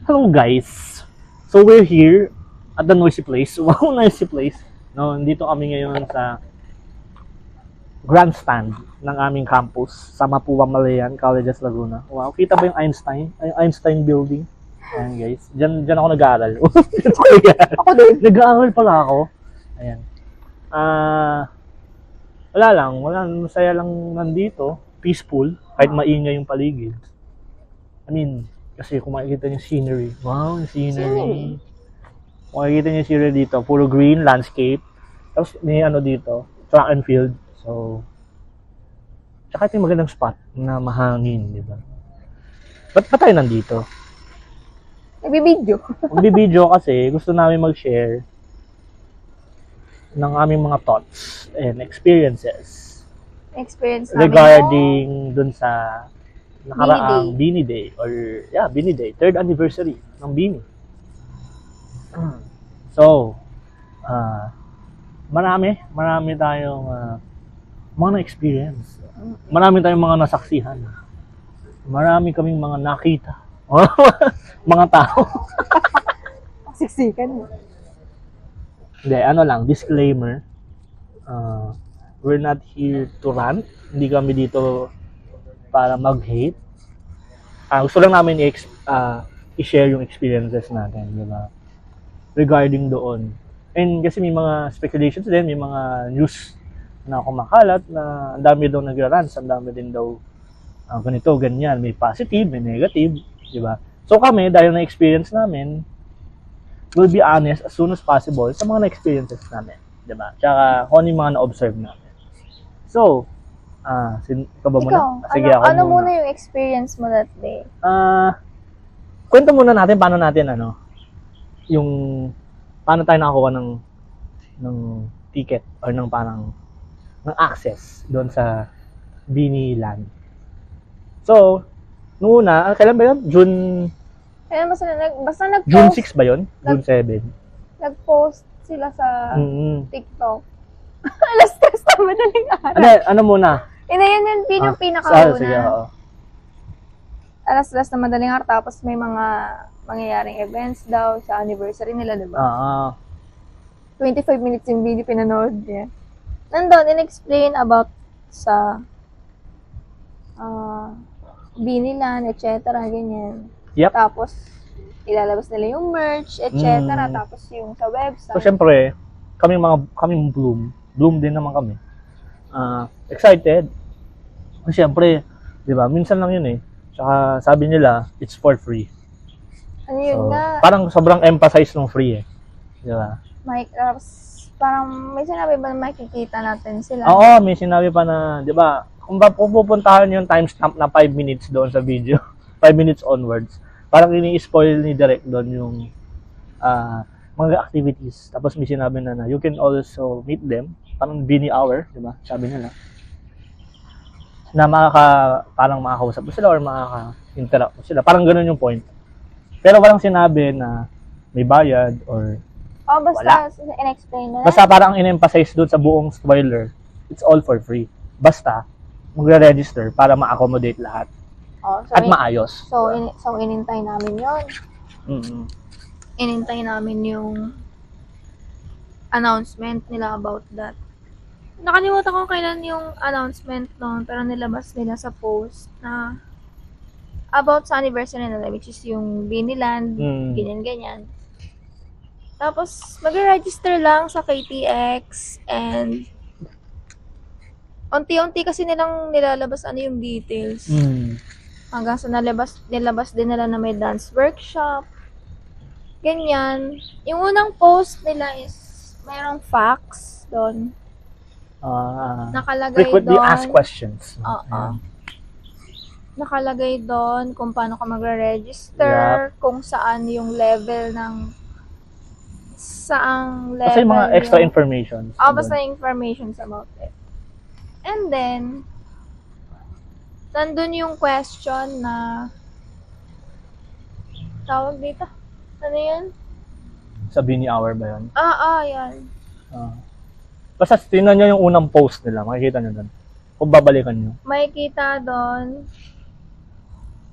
Hello guys! So we're here at the noisy place. Wow, noisy place. No, dito kami ngayon sa grandstand ng aming campus sa Mapua Malayan, Colleges Laguna. Wow, kita ba yung Einstein? Yung Einstein building? Ayan guys. Diyan ako nag-aaral. Ako din. Nag-aaral pala ako. Ayan. Wala lang. Masaya lang nandito. Peaceful. Kahit maingay yung paligid. I mean, kasi kung makikita niyo scenery. Wow, yung scenery. Kung makikita niyo yung scenery dito, puro green landscape. Tapos may ano dito, track and field. So, tsaka ito yung magandang spot na mahangin, di ba? Ba't pa tayo nandito? Nagbibideo. Magbibideo kasi gusto namin mag-share ng aming mga thoughts and experiences Experience namin regarding dun sa nakaraang Bini Day or Bini Day, 3rd anniversary ng Bini. So, marami tayong mga na-experience. Marami tayong mga nasaksihan. Marami kaming mga nakita. Mga tao. siksikan mo. Hindi, ano lang, disclaimer. We're not here to rant. Hindi kami dito para mag-hate. Gusto lang namin i-share yung experiences natin, di ba? Regarding doon. And kasi may mga speculations din, may mga news na kumakalat na ang dami daw nagra-rants, ang dami din daw ganito, ganyan. May positive, may negative, di ba? So kami, dahil na-experience namin, we'll be honest as soon as possible sa mga na-experiences namin, di ba? Tsaka kung ano yung mga na-observe namin. So, ikaw ba muna? Ikaw, Sige, ako ano muna yung experience mo that day? Kwento muna natin paano natin yung paano tayo nakakuha ng ticket or ng parang ng access doon sa Bini Land. So, noong una, kailan ba yun? Kaya basta nag-post. June 6 ba yun? June 7. Nag-post sila sa Mm-hmm. TikTok. Alas 3 na madaling araw. Ano muna? Yun yung pinakauna. Sige, oo. Alas 3 na madaling araw, tapos may mga mangyayaring events daw sa anniversary nila, di ba? 25 minutes yung video pinanood niya. Nandun, in-explain about sa Binilan, etc. Ganyan. Yep. Tapos, ilalabas nila yung merch, etc. Tapos yung sa website. So, syempre, kaming Bloom din naman kami. Excited. Syempre, di ba, minsan lang yun eh. Tsaka sabi nila, it's for free. Ano yun So, na? parang sobrang emphasize ng free eh. Di ba? Parang may sinabi ba na makikita natin sila? Oo, may sinabi pa na, di ba, kung pupuntahan yung timestamp na 5 minutes doon sa video, 5 minutes onwards, parang ini-spoil ni Direk doon yung mga activities. Tapos may sinabi na you can also meet them, parang Bini hour, di ba? Sabi nila. Na parang makakausap mo sila or makaka-interact mo sila. Parang ganun yung point. Pero walang sinabi na may bayad or Basta in-explain na. basta parang in-emphasize doon sa buong spoiler, it's all for free. Basta, magre-register para ma-accommodate lahat. At maayos. So inintay namin yun. Mm-hmm. Inintay namin yung announcement nila about that. Nakalimutan ko kailan yung announcement noon, pero nilabas nila sa post na about sa anniversary nila, which is yung Biniland, ganyan-ganyan. Tapos, mag-register lang sa KTX and unti-unti kasi nilang nilalabas yung details. Hanggang sa nilabas din nila na may dance workshop. Ganyan. Yung unang post nila is mayroong facts doon. Nakalagay Frequently doon. asked questions. Nakalagay doon kung paano ka magre-register, kung saan yung level ng saang level. Basta yung mga extra information. Basta informations about it. And then, nandun yung question na tawag dito. Ano yan? Sa Bini hour ba yun? Yan. Basta tingnan nyo yung unang post nila. Makikita nyo doon. Kung babalikan nyo. Makikita doon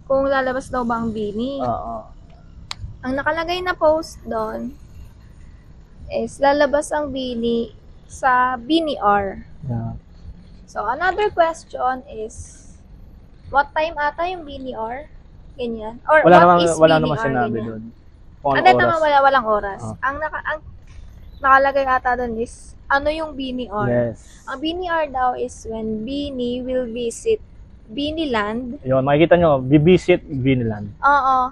kung lalabas daw ba ang Bini. Ang nakalagay na post doon is lalabas ang Bini sa Bini R. Yeah. So, another question is, what time ata yung Bini R? Ganyan. Or what is Wala Bini naman R? sinabi Ganyan. doon. Kung Hindi, anong tama, oras. walang oras. Oh. Ang nakalagay ata doon is, ano yung Bini R? Yes. Ang Bini R daw is when Bini will visit Biniland. Yun, makikita nyo, bibisit Viniland. Oo.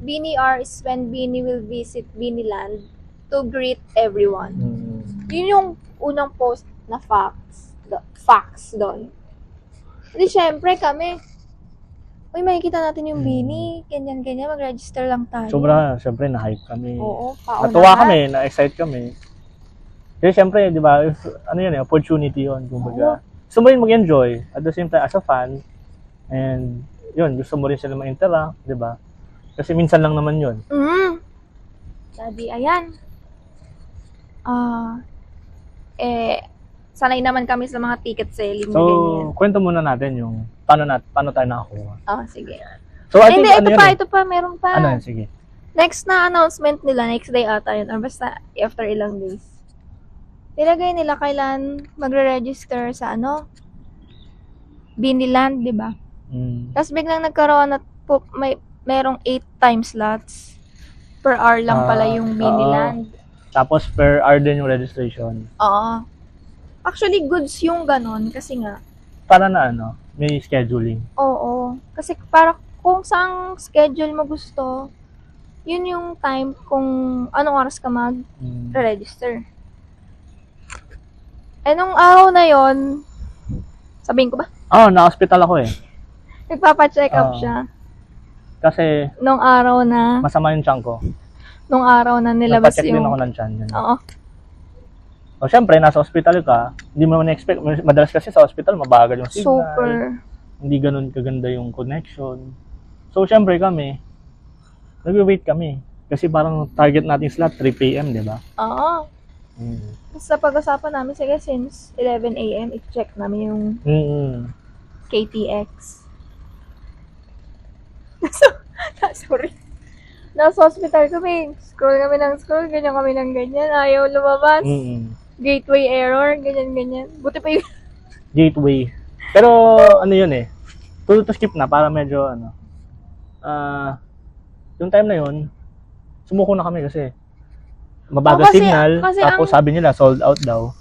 Bini R is when Bini will visit Biniland to greet everyone. Yun yung unang post na facts doon. Hindi, syempre kami, uy, makikita natin yung Bini, ganyan-ganyan, mag-register lang tayo. Sobra, syempre, na-hype kami. Oo, paunahan. Natuwa kami, na-excite kami. Kasi syempre, di ba, ano yun, opportunity yun. Kumbaga, gusto mo rin mag-enjoy, at the same time, as a fan, and yun, gusto mo rin sila ma-interact, di ba? Kasi minsan lang naman yun. Sabi, ayan. Sanay naman kami sa mga ticket selling na ganyan. So, kwento muna natin yung paano tayo nakakuha. Sige. So, I think, Hindi, ano ito pa, meron pa. Ano yun, sige. Next na announcement nila, next day ata yun, or basta after ilang days. Nilagay nila kailan magre-register sa Biniland, di ba? Tapos biglang nagkaroon at merong 8 time slots per hour lang pala yung Biniland. Tapos per hour din yung registration. Oo. Actually, goods yung ganon kasi nga. Para na may scheduling. Oo. Kasi para kung saang schedule mo gusto, yun yung time kung anong oras ka mag-register. Nung araw na yon, sabihin ko ba? Na-hospital ako eh. Nagpapa-check up siya. Kasi Nung araw na, masama yung tiyan ko. nung araw na nilabas Nagpa-check din yung... ako ng tiyan. Yun. Oo. So, syempre, nasa hospital ka, hindi mo naman expect. Madalas kasi sa hospital, mabagal yung signal. Super. Hindi ganun kaganda yung connection. So, syempre kami, nag-wait kami. Kasi parang target nating slot, 3 p.m., di ba? Oo. Sa pag-usapan namin, sige, since 11 a.m., i-check namin yung KTX. Sorry. Nasa hospital kami. Scroll kami ng scroll, ganyan kami ng ganyan. Ayaw lumabas. Gateway error, ganyan-ganyan. Buti pa yung... Gateway. Pero, ano yun eh. To skip na, para medyo, yung time na yun, sumuko na kami kasi mabagal signal, tapos sabi nila sold out daw.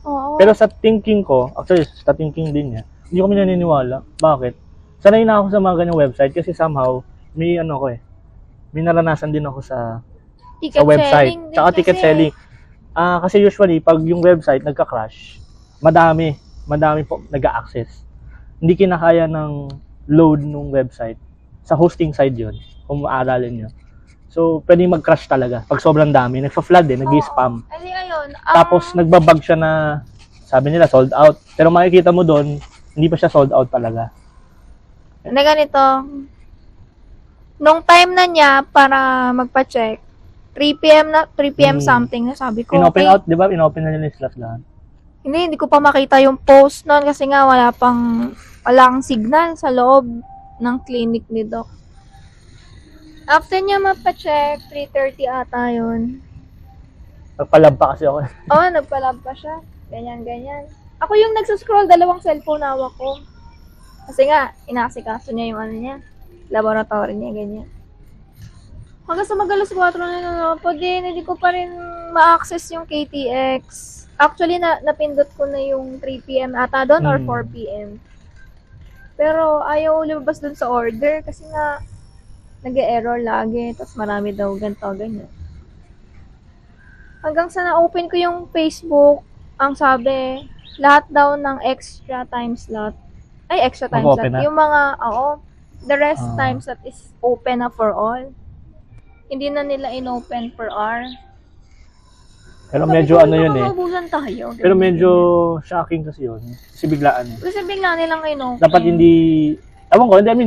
Oo. Pero sa thinking ko, actually sa thinking din niya, hindi kami naniniwala. Bakit? Sanay na ako sa mga ganyang website kasi somehow may may naranasan din ako sa website. Tsaka ticket selling. Kasi usually pag yung website nagka-crash, madami po nag-a-access. Hindi kinakaya ng load ng website. Sa hosting side yun, kung maaralin nyo. So, pwedeng mag-crash talaga. Pag sobrang dami, nagpa-flood nag-spam. Ayun. Tapos, nagbabag siya na, sabi nila, sold out. Pero makikita mo doon, hindi pa siya sold out talaga. Na ganito, nung time na niya para magpa-check, 3 p.m. something na sabi ko. In-open out, di ba? In-open na nila yung slot lahat. Hindi ko pa makita yung post noon kasi nga walang signal sa loob ng clinic ni Doc. After niya mapa-check, 3:30 ata yun. Nagpalab pa kasi ako. Oo, nagpalab pa siya. Ganyan. Ako yung nagsascroll, 2 cellphone hawak ko. Kasi nga, inaasikaso niya yung laboratory niya, ganyan. Hanggang sa magalas 4 na hindi ko pa rin ma-access yung KTX. Actually, napindot ko na yung 3 p.m. ata doon or 4 p.m. Pero ayaw lumabas doon sa order kasi nga nag-error lagi, tapos marami daw ganito, ganyan. Hanggang sa na-open ko yung Facebook, ang sabi, lahat daw ng extra time slot, yung mga, the rest time slot is open na for all. Hindi na nila in-open per hour. Pero medyo yun eh. Tayo, pero medyo shocking kasi yun. Kasi biglaan. Kasi bigla nilang in-open. Dapat hindi,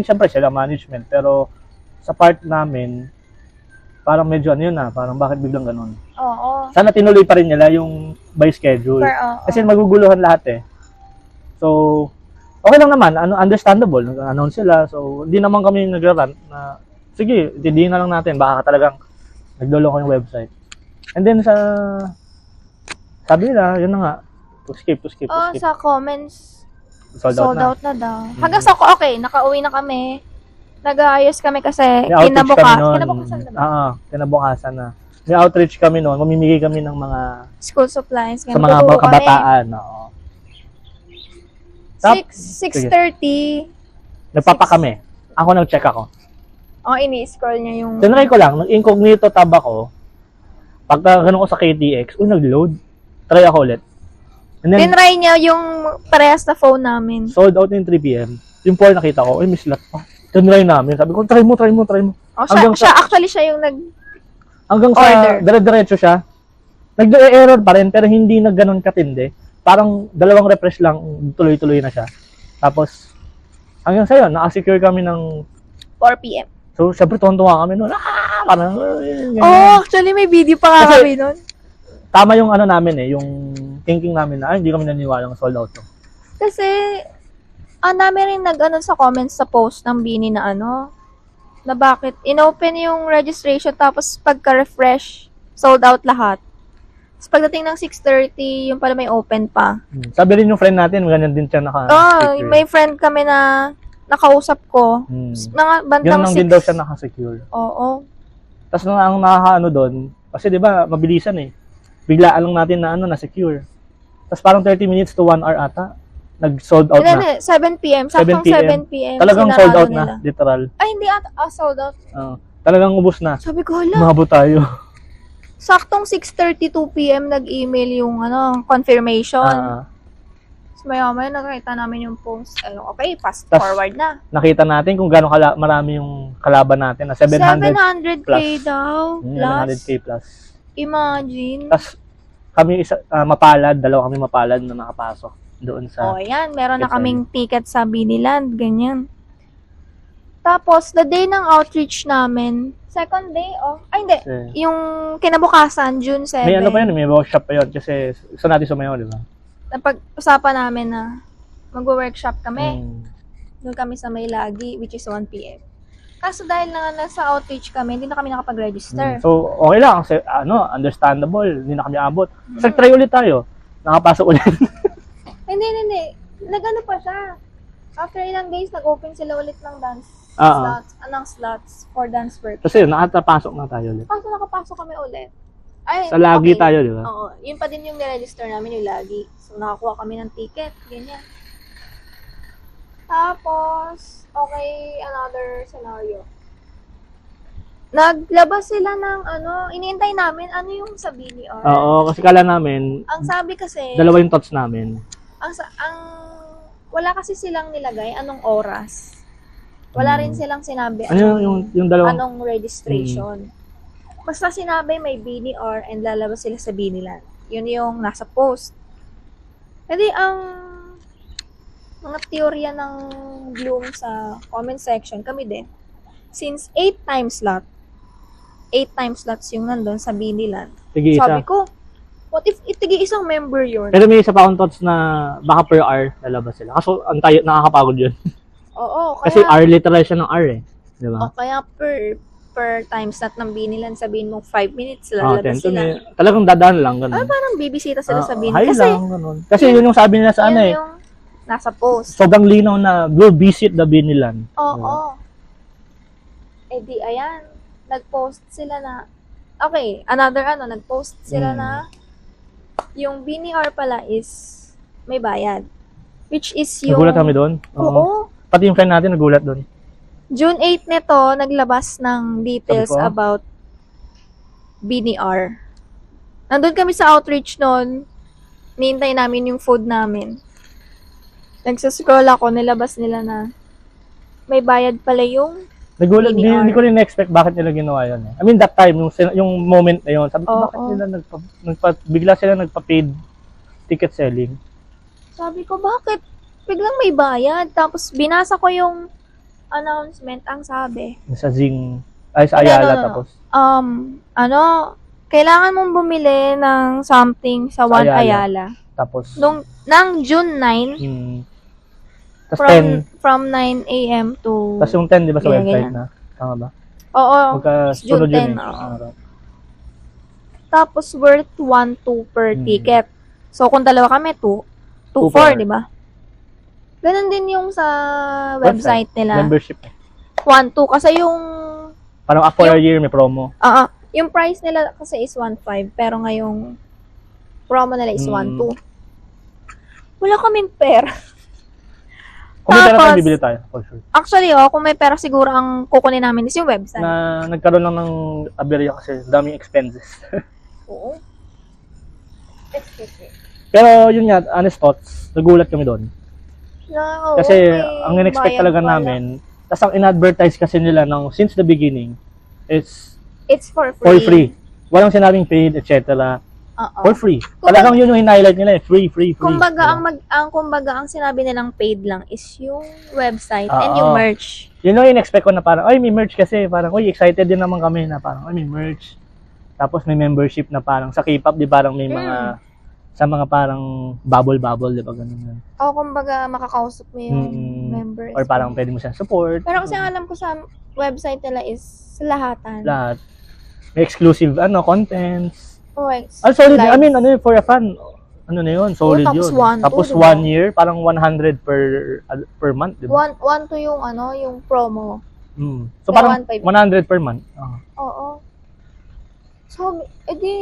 syempre sila management, pero sa part namin, parang medyo parang bakit biglang ganun. Oo. Sana tinuloy pa rin nila yung by schedule. Kasi maguguluhan lahat eh. So, okay lang naman, understandable, nag-announce sila. So, hindi naman kami nagra-rant na sige, tidiin na lang natin. Baka talagang nagloloko yung website. And then sabi nila, yun na nga, to skip. Oh, sa comments, Sold out na. na daw. Hanggang sa okay, nakauwi na kami. Nag-aayos kami kasi May outreach kami noon. kinabukasan na ba? Kinabukasan na. May outreach kami noon. Mamimigay kami ng mga School supplies. sa mga kabataan. Oo. 6:30. Nagpapa kami. Ako nag-check ako. Oh, ini-scroll niya yung... Tinry ko lang, nag-incognito tab ako. Pagka ganun ko sa KTX, nag-load. Try ako ulit. And then, Tinry niya yung parehas na phone namin. sold out yung 3 p.m. Yung 4 nakita ko, may slot pa. Tinry namin. Sabi ko, try mo. Oh, Hanggang actually siya yung Hanggang sa order. dire-diretso siya. Nag-error pa rin, pero hindi na ganun katindi. Parang 2 refresh lang, tuloy-tuloy na siya. Tapos, hanggang sa yun, nakasecure kami ng... 4 p.m. So, syempre, tuwan-tuwa kami noon. Parang... Oh, actually may video pa Kasi- kami nun. Tama yung ano namin yung thinking namin na, hindi kami naniwala ng sold out to. Kasi, dami rin nag-ano sa comments sa post ng Bini na na bakit inopen yung registration tapos pagka-refresh, sold out lahat. Tapos pagdating ng 6:30, yung pala may open pa. Sabi rin yung friend natin, ganyan din siya May friend kami na nakausap ko. Mga bandang Ganun lang 6. din daw siya nakasecure. Oo. Tapos ang nakakaano doon, kasi di ba, mabilisan eh. Biglaan lang natin na na-secure. Tapos parang 30 minutes to 1 hour ata, nag-sold out na. 7 p.m. Saktong 7 p.m. Talagang sinarado sold out nila. na, literal. Ay, hindi ata. Sold out. Talagang ubos na. Sabi ko, hala. Umabot tayo. Saktong 6:32 p.m. nag-email yung confirmation. So, maya-maya nakita namin yung post. Okay, fast Tas, forward na. Nakita natin kung gaano marami yung kalaban natin na 700 700k daw. Plus. 700k plus. Imagine. Tapos kami mapalad, dalawa kami mapalad na nakapasok doon sa... Ayan. Meron na Yes, kaming ticket sa Biniland. Ganyan. Tapos, the day ng outreach namin, second day, hindi. Yung kinabukasan, June 7. May ano pa yun, may workshop pa yun kasi gusto natin sumayaw, di ba? Napag-usapan namin na mag-workshop kami. Doon kami sa may lagi, which is 1 p.m. Kaso dahil na nasa outreach kami, hindi na kami nakapag-register. So, okay lang. Kasi, understandable. Hindi na kami abot. So, try ulit tayo. Nakapasok ulit. Hindi. Nag-ano pa siya. After ilang days, nag-open sila ulit ng dance slots for dance work. Kasi nakapasok na tayo ulit. Kaso nakapasok kami ulit. Ay, Sa lagi tayo, di ba? Oo. Yun pa din yung niregister namin, yung lagi. So, nakakuha kami ng ticket. Ganyan. Tapos, okay, another scenario. Naglabas sila ng iniintay namin, yung sa BDR. Oo, kasi kala namin, Ang sabi kasi, dalawa yung thoughts namin. wala kasi silang nilagay anong oras. Wala rin silang sinabi Ano yung dalawang... anong registration. Basta sinabi may BDR and lalabas sila sa Biniland. Yun yung nasa post. Hindi ang mga teorya ng Bloom sa comment section, kami din. Since 8 time slots yung nandun sa Biniland. Tig-isa. Sabi ko, what if itigi-isang member yun? Pero may isa pa akong thoughts na baka per hour lalabas sila. Kaso nakakapagod yun. Oo, Kasi hour literal siya ng hour eh. Di ba? kaya per time slot ng Biniland, sabihin mo 5 minutes, 10 lalabas to sila. Talagang dadaan lang, ganun. Parang bibisita sila sa Biniland. High Kasi, lang, ganun. Kasi yun yung sabi nila sa yun yung nasa post. Sobrang linaw na go visit the Biniland. Oo. Eh di, ayan. Nag-post sila na, okay, nag-post sila na yung BNR pala is may bayad. Which is yung... Nagulat kami doon. Oo. Pati yung friend natin nagulat doon. June 8 nito, naglabas ng details Sabi ko, about BNR. Nandun kami sa outreach noon. Nihintay namin yung food namin. Nagsascroll ako, nilabas nila na may bayad pala yung Nagulat, BNR. hindi ko rin na-expect bakit nila ginawa yun. I mean, that time, yung moment na yun, sabi ko, bakit nila bigla sila nagpa-paid ticket selling? Sabi ko, bakit? Biglang may bayad. Tapos, binasa ko yung announcement, ang sabi. Sa Zing, sa Ayala, tapos. Kailangan mong bumili ng something sa One Ayala. Tapos, Nang June 9, tapos 10, from 9 a.m. to... tapos yung 10, di ba sa Ganyan, website ganyan. na? Tama ba? Oo, Magkasunod June 10, yun eh. oo. Tapos worth 1-2 per Hmm. ticket. So kung dalawa kami, 2-4, 2-4. di ba? Ganun din yung sa website nila. Membership eh. 1-2 kasi yung Parang after a year may promo. yung price nila kasi is 1-5 pero ngayong promo nila is 1-2. Wala kaming pera. Kung may pera tayo, Tapos, bibili tayo. For sure. Actually, kung may pera siguro ang kukunin namin is yung website. Na nagkaroon lang ng aberya kasi daming expenses. Oo. Pero yun nga, honest thoughts, nagulat kami doon. No, Kasi okay. ang in-expect Bayad talaga pala. namin, tas ang in-advertise kasi nila ng since the beginning, it's It's for free. for free. Walang sinabing paid, etc. Oo. For free. Talagang yun yung highlight nila eh. Free. Kumbaga, ang sinabi nilang paid lang is yung website and Oo. yung merch. Yun yung in-expect ko na parang, ay may merch kasi. Parang, uy, excited din naman kami na parang, ay may merch. Tapos may membership na parang sa K-pop, di parang may mga, sa mga parang bubble, di ba ganun yun. Kumbaga, makakausap mo yung members. Or parang pwede mo siyang support. Pero kasi ang alam ko sa website nila is lahatan. Lahat. May exclusive, contents. Solid. Solid. I mean, for a fan, na yun, solid tapos yun. Tapos diba? 1 year, parang 100 per month, di ba? 1 to yung yung promo. So Kaya parang 1.5. 100 per month. Oo. So, edi,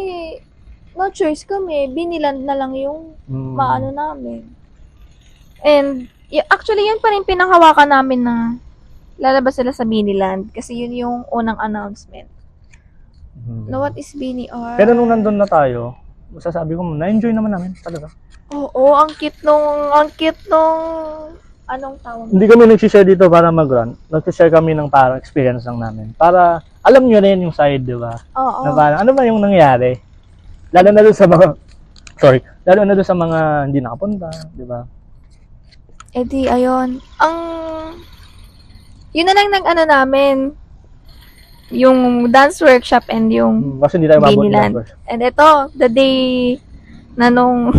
no choice kami. Biniland na lang yung maano namin. And, actually, yun pa rin pinanghawakan namin na lalabas sila sa Biniland. Kasi yun yung unang announcement. Na what is BNR? Pero nung nandun na tayo, masasabi ko, na-enjoy naman namin talaga. Oo, ang cute nung, anong tawag? Hindi kami nagsishare dito para mag-run. Nagsishare kami ng parang experience lang namin. Para alam nyo rin yung side, di ba? Oo. Na parang, ano ba yung nangyari? Lalo na doon sa mga, lalo na doon sa mga hindi nakapunta, di ba? Di, ayun. Yun na lang namin, yung dance workshop and yung Kasi hindi tayo mabot Biniland. And ito, the day na nung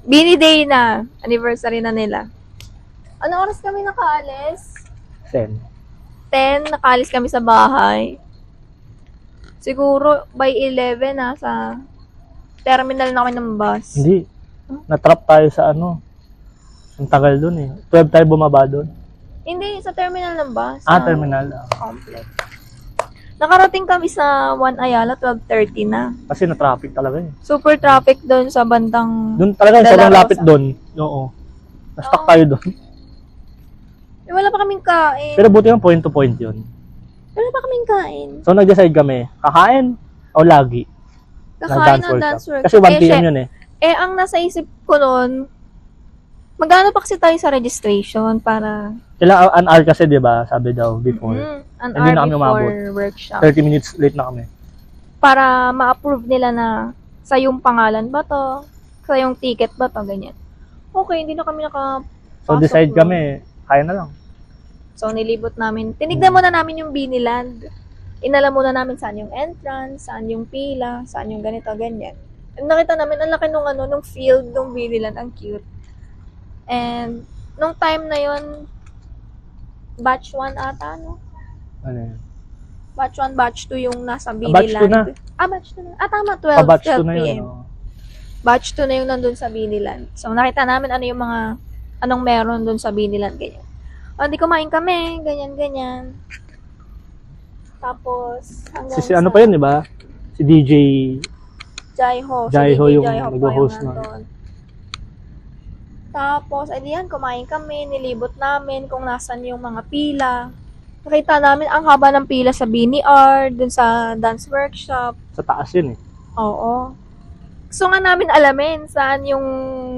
Bini Day na, anniversary na nila. Ano oras kami nakaalis? 10, nakaalis kami sa bahay. Siguro by 11 sa terminal na kami ng bus. Hindi. Na-trap tayo sa ang tagal dun eh. 12 tayo bumaba dun. Hindi, sa terminal ng bus. Terminal. Complex. Nakarating kami sa 1 Ayala, 12:30 na. Kasi na-traffic talaga eh. Super traffic doon sa bandang... Doon talaga, Dela sobrang Rosa. lapit doon. Oo. Na-stuck tayo doon. Wala pa kaming kain. Pero buti yung point to point yun. Wala pa kaming kain. So nag-decide kami, kakain o lagi? Kakain ng dance workshop. Kasi 1 p.m. yun eh. Ang nasa isip ko noon, magkano pa kasi tayo sa registration para... Kailangan an hour kasi, di ba? Sabi daw before. An Hindi na hour kami before umabot. workshop. 30 minutes late na kami. Para ma-approve nila na sa yung pangalan ba to, sa yung ticket ba to, ganyan. Okay, hindi na kami nakapasok. So decide doon. kami, kaya na lang. So nilibot namin. Tinignan muna namin yung Biniland. Inalam muna namin saan yung entrance, saan yung pila, saan yung ganito, ganyan. And nakita namin, ang laki nung field nung Biniland, ang cute. And nung time na yon batch 1 ata, no? Ano yun? Batch 1, batch 2 yung nasa Batch 2 Biniland. na. Batch 2 na. Tama, 12, Batch 12 2 na yun. p.m. Batch 2 na yung nandun sa Biniland. So, nakita namin anong meron dun sa Biniland, ganyan. Di kumain kami, ganyan. Tapos, hanggang Ano pa yun, di ba? Si DJ Jaiho. Jaiho yung Jaiho pa nag-host yung nun. nandun. Tapos, diyan, kumain kami, nilibot namin kung nasan yung mga pila. Nakita namin ang haba ng pila sa BNR, dun sa dance workshop. sa taas yun eh. Oo. Gusto nga namin alamin saan yung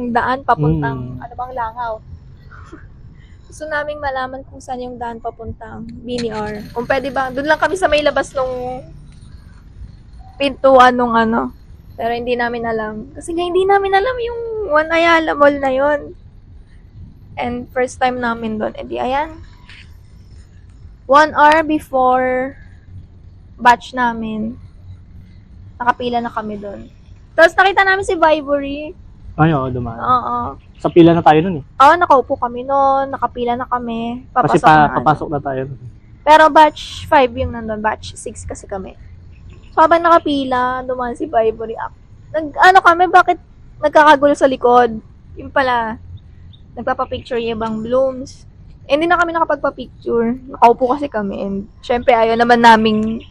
daan papuntang, ano bang langaw. Gusto namin malaman kung saan yung daan papuntang BNR. Kung pwede ba, doon lang kami sa may labas nung pintuan nung Pero hindi namin alam. Kasi nga hindi namin alam yung One Ayala Mall na yon. And first time namin doon. Di ayan. 1 hour before batch namin, nakapila na kami doon. Tapos nakita namin si Vibory. Ay, oo, dumaan. Oo. Sa pila na tayo nun eh. Nakaupo kami noon, nakapila na kami. Kasi Papasok na papasok na tayo. Pero batch 5 yung nandun, batch 6 kasi kami. So, habang nakapila, dumaan si Ivory. Ano kami, bakit nagkakagulo sa likod? Yung pala, nagpapapicture yung ibang blooms. Hindi na kami nakapagpa-picture. Nakaupo kasi kami. And syempre, ayaw naman naming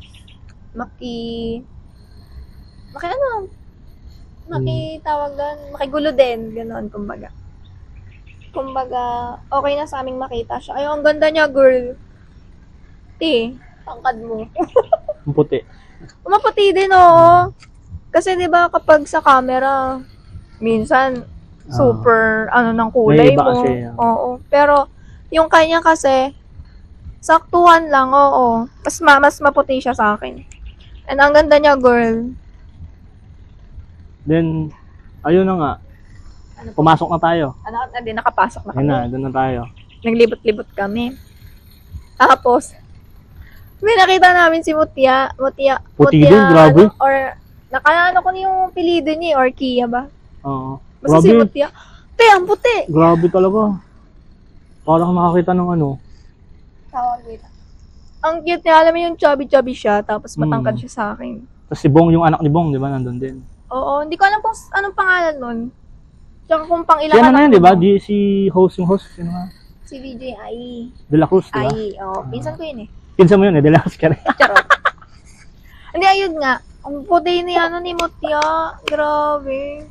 makitawag doon, makigulo din. Ganon, kumbaga. Okay na sa aming makita siya. Ay, ang ganda niya, girl. Tangkad mo. Ang puti. Maputi din, oo. Kasi, di ba, kapag sa camera, minsan, super, ng kulay May iba mo. kasi, Oo. Pero, yung kanya kasi, saktuhan lang, oo. Mas maputi siya sa akin. And ang ganda niya, girl. Then, ayun na nga. Pumasok na tayo. Hindi, nakapasok na Ayun kami. na, doon na tayo. Naglibot-libot kami. Tapos, may nakita namin si Puti din, grabe. Or, nakaano ko yung pilido niya, or Kia ba? Oo. Basta si Grabe, Mutia. Ang puti! grabe talaga. Parang nakakita ng ano. Ang cute niya, alam mo yung chubby-chubby siya, tapos matangkad siya sa akin. Tapos si Bong, yung anak ni Bong, di ba, nandun din. Oo, hindi ko alam kung anong pangalan nun. Tsaka kung pang Si ilang ano na yun, di ba? mo. Si host, yung host, sino nga? Si DJ Ai. De La Cruz, di ba? Ai, pinsan ko yun eh. Pinsan mo yun, De La Cruz ka rin. Charot. Hindi, ayun nga. Ang puti ni Mutia. Grabe.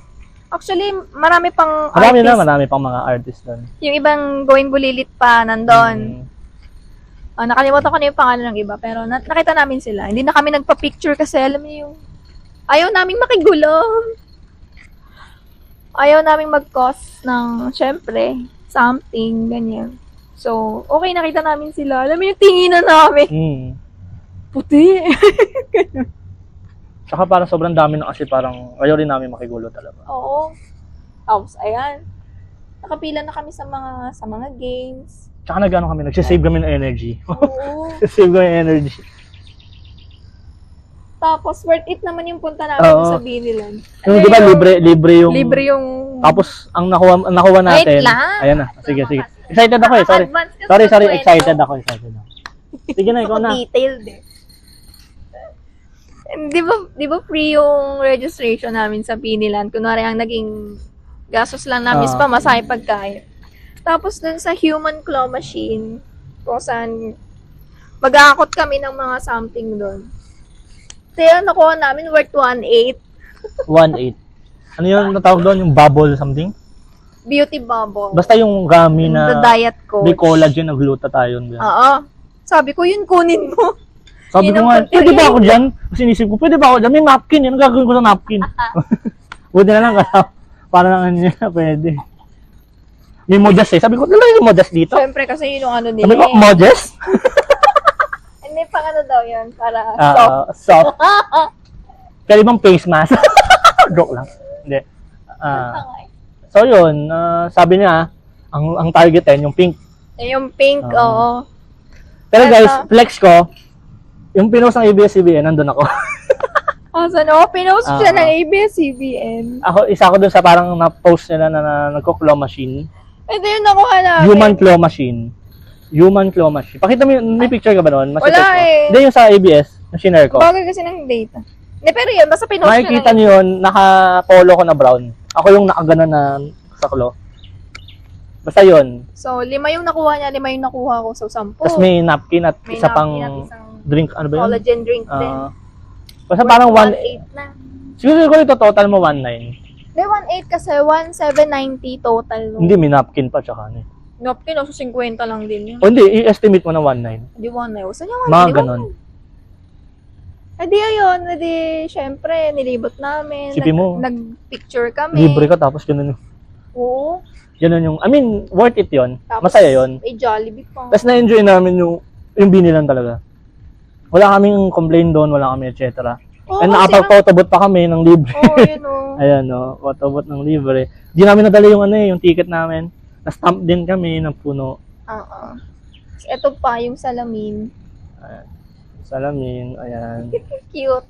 Actually, marami pang Marami pang mga artist doon. Yung ibang going bulilit pa, nandun. Nakalimutan ko na yung pangalan ng iba, pero nakita namin sila. Hindi na kami nagpa-picture kasi alam niyo yung ayaw naming makigulo. Ayaw naming mag-cause ng, syempre, something, ganyan. So, okay, nakita namin sila. Alam mo yung tinginan namin. Puti. Tsaka parang sobrang dami na kasi parang ayaw rin namin makigulo talaga. Oo. Tapos, ayan. Nakapila na kami sa mga games. Tsaka nag-ano kami, nagsisave kami ng energy. Oo. Save kami ng energy. Tapos, worth it naman yung punta namin sa Biniland. Yung di ba libre yung... Libre yung... Tapos, ang nakuha natin... Wait lang. Ayan na, sige. Excited ako eh, sorry. Advance kasi Sorry, ng excited ako. Sige na, ikaw na. Detailed eh. Di ba free yung registration namin sa Biniland? Kunwari ang naging gastos lang namin is pamasahe pagkain. Tapos dun sa human claw machine, kung saan mag-aakot kami ng mga something dun. Kaya nakuha namin worth 1.8. 1.8. Ano yung natawag doon? Yung bubble something? Beauty bubble. Basta yung gummy The na diet coach. may collagen, nagluta tayo. Oo. Sabi ko, yun kunin mo. Sabi Yun ko ang nga, content. pwede ba ako dyan? Kasi inisip ko, pwede ba ako dyan? May napkin, yan ang gagawin ko sa napkin. Buti na lang, para lang niya, pwede. May modest eh. Sabi ko, lalagay yung modest dito. Siyempre, kasi yun yung ano nila. Sabi ko, modest? Hindi, pang ano daw yun. Para Soft. Kaya bang face mask? Joke lang. Hindi. So yun, sabi niya, ang target din, yung pink. Yung pink, oo. Pero guys, Ito. flex ko, yung pinost ng ABS-CBN, nandun ako. Pinost siya ng ABS-CBN. Isa ako dun sa parang na-post nila na nagko-claw machine. Ito yung nakuha namin. Human claw machine. Pakita mo yun, may picture ka ba doon? Wala eh. Hindi, yung sa ABS, yung shinare ko. Bagay kasi ng data. Hindi, pero yun, basta pinost siya Makikita niyo yun, naka-polo ko na brown. Ako yung nakagana na sa claw. Basta yun. So, 5 yung nakuha niya, 5 yung nakuha ko. So, 10. Tapos may napkin at May isa pang napkin at isang drink, ano ba yun? collagen drink din. Basta parang 1.8 na. siguro ko ito total mo 1.9. Hindi, 1.8 kasi 1.790 total. No? Hindi, may napkin pa tsaka ano. Napkin, so 50 lang din yun. O hindi, i-estimate mo na 1.9. Hindi 1.9. Saan yung 1.9? Mga ganon. Di ayun, syempre, nilibot namin. Sipi mo. Nag-picture kami. Libre ka tapos ganun. Oo. Ganun yung, I mean, worth it yun. Tapos, Masaya yun. May Jollibee pa. Tapos na-enjoy namin yung binilan talaga. Wala kaming complain doon, wala kami etc. And nakapag-photobot pa kami ng libre. Yun o. Ayan o, photobot ng libre. Di namin nadala yung yung ticket namin. Na-stamp din kami ng puno. Oo. Ito pa, yung salamin. Ayan. Salamin, ayan. Cute.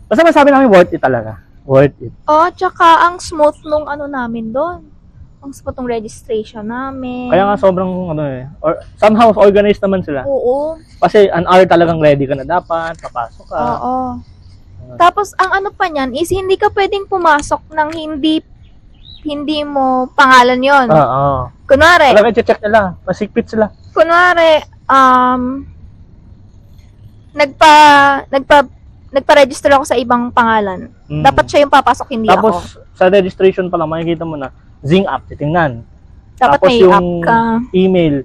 Basta masabi namin worth it talaga. Worth it. Tsaka ang smooth nung ano namin doon. ang spot ng registration namin. Kaya nga sobrang ano eh. Or, somehow organized naman sila. Oo. Kasi an hour talagang ready ka na dapat, papasok ka. Oo. Tapos, ang ano pa niyan is hindi ka pwedeng pumasok ng hindi mo pangalan yon. Oo. Kunwari, Talaga i-check nila. Masikpit sila. kunwari, nagpa-register ako sa ibang pangalan. Mm. Dapat siya yung papasok, hindi ako. Tapos, sa registration pa lang, makikita mo na, Zing app, titingnan. Dapat Tapos may yung app ka. email,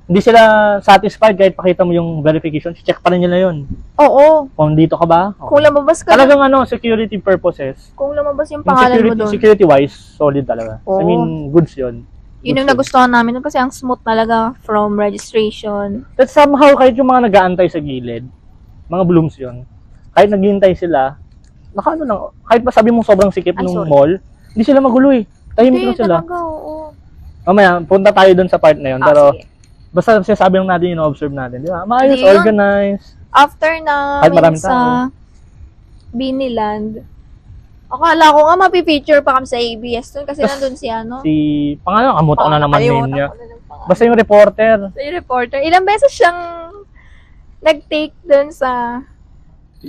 hindi sila satisfied kahit pakita mo yung verification, check pa rin nila yun. Oo. Kung dito ka ba? Kung lumabas ka, Talagang ano, security purposes. kung lumabas yung Yung pangalan mo doon. security-wise, solid talaga. I Oo. mean, goods yun. Yun yung nagustuhan namin doon kasi ang smooth talaga from registration. That somehow, kahit yung mga nag-aantay sa gilid, mga blooms yun, kahit naghihintay sila, nakaano lang, kahit pa sabi mo sobrang sikip Ay, ng sorry. mall, hindi sila magulo eh. Tahimik Hindi, lang sila. talaga, oo. Mamaya, punta tayo dun sa part na yun. Pero, Sige. basta sinasabi lang natin, observe natin. Di ba? Maayos, Hindi yun. organized. After na Kahit maraming sa Biniland, akala ko nga mapipicture pa kami sa ABS dun kasi nandun si ano. Si, pangalan, kamuta ko na naman name Nakalimutan niya. ko na ng pangalan. Basta yung reporter. So, yung reporter, ilang beses siyang nag-take dun sa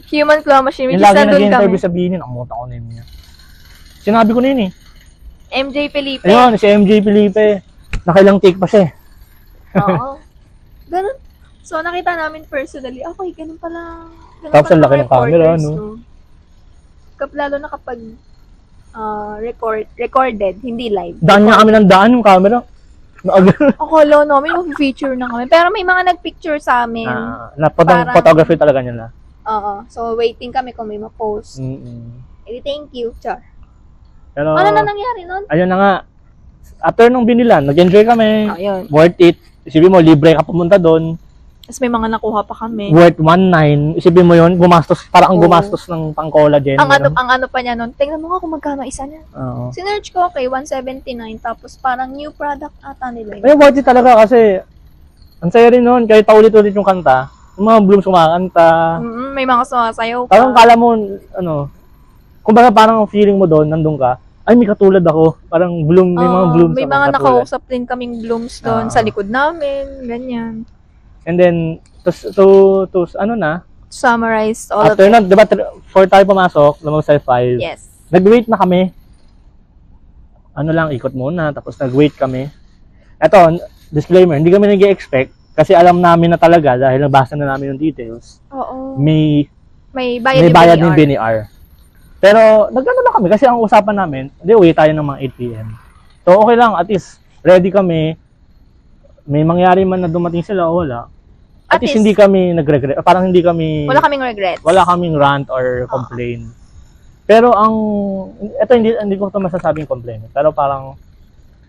human claw machine, which Yung is lagi nandun kami. nag-interview sa Binin, kamuta ko name niya. Sinabi ko na yun eh. MJ Felipe. Ayun, si MJ Felipe. Nakailang take pa siya eh. Oo. Ganun. So, nakita namin personally, okay, ganun pala. Ganun Tapos ang pala laki ng mga camera, reporters, no? Lalo na kapag recorded, hindi live. Daan niya kami ng daan yung camera. Akala namin mag-feature na kami. Pero may mga nag-picture sa amin. Parang- Photography talaga nila. Oo. So, waiting kami kung may ma-post. Mm-mm. Eh, thank you, Char. Pero, Ano na nangyari nun? ayun na nga. After nung Binilan, nag-enjoy kami. Ayun. Worth it. Isipin mo, libre ka pumunta doon. Tapos may mga nakuha pa kami. Worth 1.9. Isipin mo yun, gumastos, parang Oo. gumastos ng pang-collagen. Ang ano pa niya nun, tingnan mo nga kung magkano isa niya. Oo. Sinerch ko, okay, 179. Tapos parang new product ata nila yun. Ay, worth it talaga kasi ang saya rin nun, kahit paulit-ulit yung kanta, yung mga blooms kumakanta. May mga sumasayaw pa. Parang kala mo, ano, kumbaga parang feeling mo doon, nandun ka, ay may katulad ako. Parang bloom, may mga Oo, blooms may ako mga katulad. nakausap din kaming blooms doon Oo. sa likod namin, ganyan. And then, to ano na, Summarized all of after it. na, diba, 4 tayo pumasok, lumabas tayo 5. Yes. Nag-wait na kami. Ano lang, ikot muna, tapos nag-wait kami. Eto, disclaimer, hindi kami nag-expect kasi alam namin na talaga dahil nabasa na namin yung details. Oo. May May bayad yung ng BNR. Pero nagano lang kami kasi ang usapan namin, hindi uwi tayo ng mga 8 PM. So okay lang, at least ready kami. May mangyari man na dumating sila o wala. At least hindi kami nagregret. Parang hindi kami Wala kaming regrets. wala kaming rant or complain. Pero ito hindi ko ito masasabing complain. Pero parang